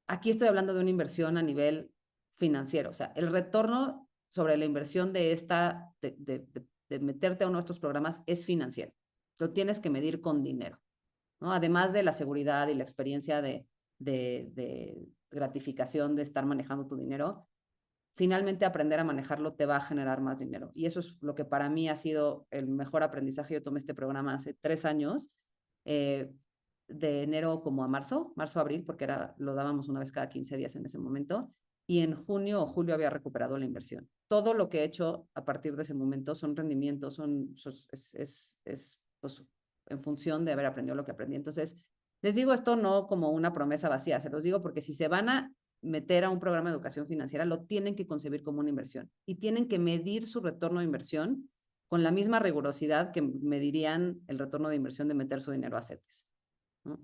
aquí estoy hablando de una inversión a nivel financiero, o sea, el retorno sobre la inversión de meterte a uno de estos programas es financiero. Lo tienes que medir con dinero, ¿no? Además de la seguridad y la experiencia de gratificación de estar manejando tu dinero, finalmente aprender a manejarlo te va a generar más dinero. Y eso es lo que para mí ha sido el mejor aprendizaje. Yo tomé este programa hace 3 años, de enero como a marzo, abril, porque lo dábamos una vez cada 15 días en ese momento. Y en junio o julio había recuperado la inversión. Todo lo que he hecho a partir de ese momento son rendimientos, pues, en función de haber aprendido lo que aprendí. Entonces, les digo esto no como una promesa vacía, se los digo porque si se van a meter a un programa de educación financiera, lo tienen que concebir como una inversión y tienen que medir su retorno de inversión con la misma rigurosidad que medirían el retorno de inversión de meter su dinero a CETES, ¿no?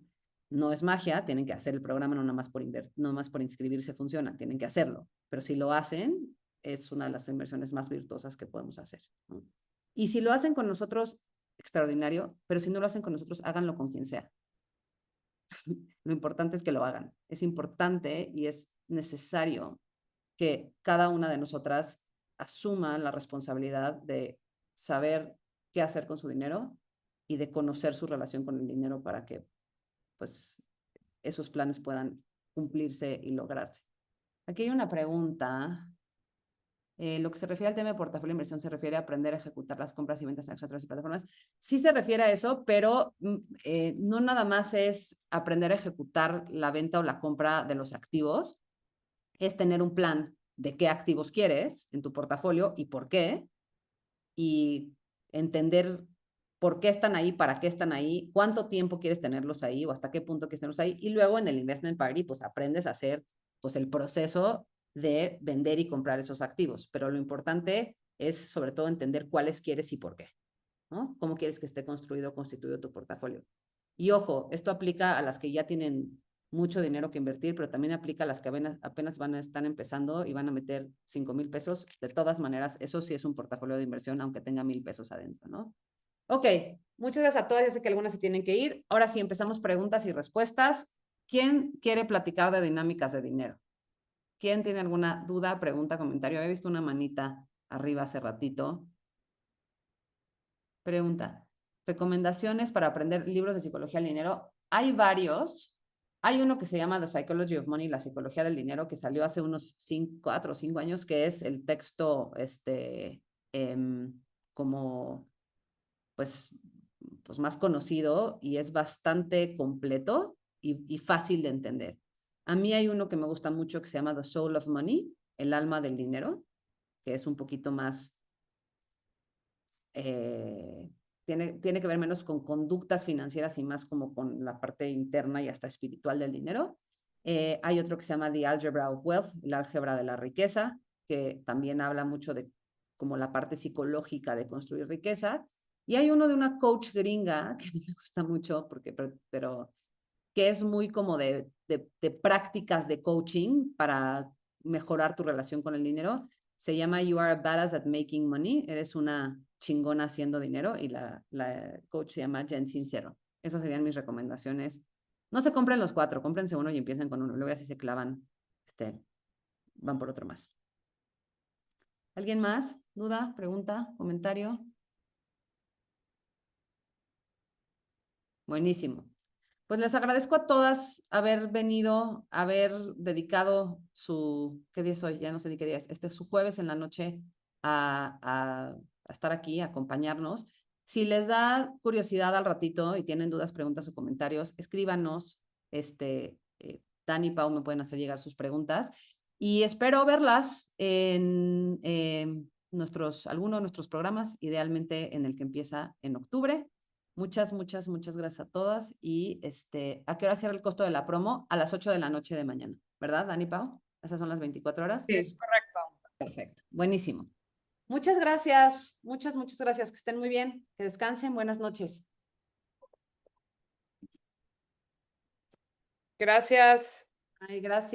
No es magia, tienen que hacer el programa, no más no más por inscribirse funciona, tienen que hacerlo, pero si lo hacen, es una de las inversiones más virtuosas que podemos hacer, ¿no? Y si lo hacen con nosotros, extraordinario, pero si no lo hacen con nosotros, háganlo con quien sea. Lo importante es que lo hagan. Es importante y es necesario que cada una de nosotras asuma la responsabilidad de saber qué hacer con su dinero y de conocer su relación con el dinero para que pues esos planes puedan cumplirse y lograrse. Aquí hay una pregunta. Lo que se refiere al tema de portafolio de inversión se refiere a aprender a ejecutar las compras y ventas en otras plataformas. Sí se refiere a eso, pero no nada más es aprender a ejecutar la venta o la compra de los activos, es tener un plan de qué activos quieres en tu portafolio y por qué, y entender por qué están ahí, para qué están ahí, cuánto tiempo quieres tenerlos ahí o hasta qué punto quieres tenerlos ahí. Y luego en el Investment Party, pues aprendes a hacer pues el proceso de vender y comprar esos activos. Pero lo importante es sobre todo entender cuáles quieres y por qué, ¿no? Cómo quieres que esté construido o constituido tu portafolio. Y ojo, esto aplica a las que ya tienen mucho dinero que invertir, pero también aplica a las que apenas están empezando y van a meter 5,000 pesos. De todas maneras, eso sí es un portafolio de inversión, aunque tenga 1,000 pesos adentro, ¿no? Ok, muchas gracias a todas. Ya sé que algunas se tienen que ir. Ahora sí, empezamos preguntas y respuestas. ¿Quién quiere platicar de dinámicas de dinero? ¿Quién tiene alguna duda, pregunta, comentario? He visto una manita arriba hace ratito. Pregunta. Recomendaciones para aprender libros de psicología del dinero. Hay varios. Hay uno que se llama The Psychology of Money, la psicología del dinero, que salió hace unos 4 o 5 años, que es el texto, como, pues, pues más conocido y es bastante completo y fácil de entender. A mí hay uno que me gusta mucho que se llama The Soul of Money, el alma del dinero, que es un poquito más, tiene que ver menos con conductas financieras y más como con la parte interna y hasta espiritual del dinero. Hay otro que se llama The Algebra of Wealth, el álgebra de la riqueza, que también habla mucho de como la parte psicológica de construir riqueza. Y hay uno de una coach gringa que me gusta mucho, pero que es muy como de prácticas de coaching para mejorar tu relación con el dinero. Se llama You Are a Badass at Making Money. Eres una chingona haciendo dinero y la coach se llama Jen Sincero. Esas serían mis recomendaciones. No se compren los 4, cómprense uno y empiecen con uno. Luego así se clavan, van por otro más. ¿Alguien más? ¿Duda? ¿Pregunta? ¿Comentario? Buenísimo. Pues les agradezco a todas haber venido, haber dedicado ¿qué día es hoy? Ya no sé ni qué día es, su jueves en la noche a estar aquí, a acompañarnos. Si les da curiosidad al ratito y tienen dudas, preguntas o comentarios, escríbanos, Dan y Pau me pueden hacer llegar sus preguntas y espero verlas en alguno de nuestros programas, idealmente en el que empieza en octubre. Muchas, muchas, muchas gracias a todas. Y ¿a qué hora cierra el costo de la promo? A las 8 de la noche de mañana, ¿verdad, Dani Pau? Esas son las 24 horas. Sí, es correcto. Perfecto, buenísimo. Muchas gracias, muchas gracias. Que estén muy bien, que descansen, buenas noches. Gracias. Ay, gracias.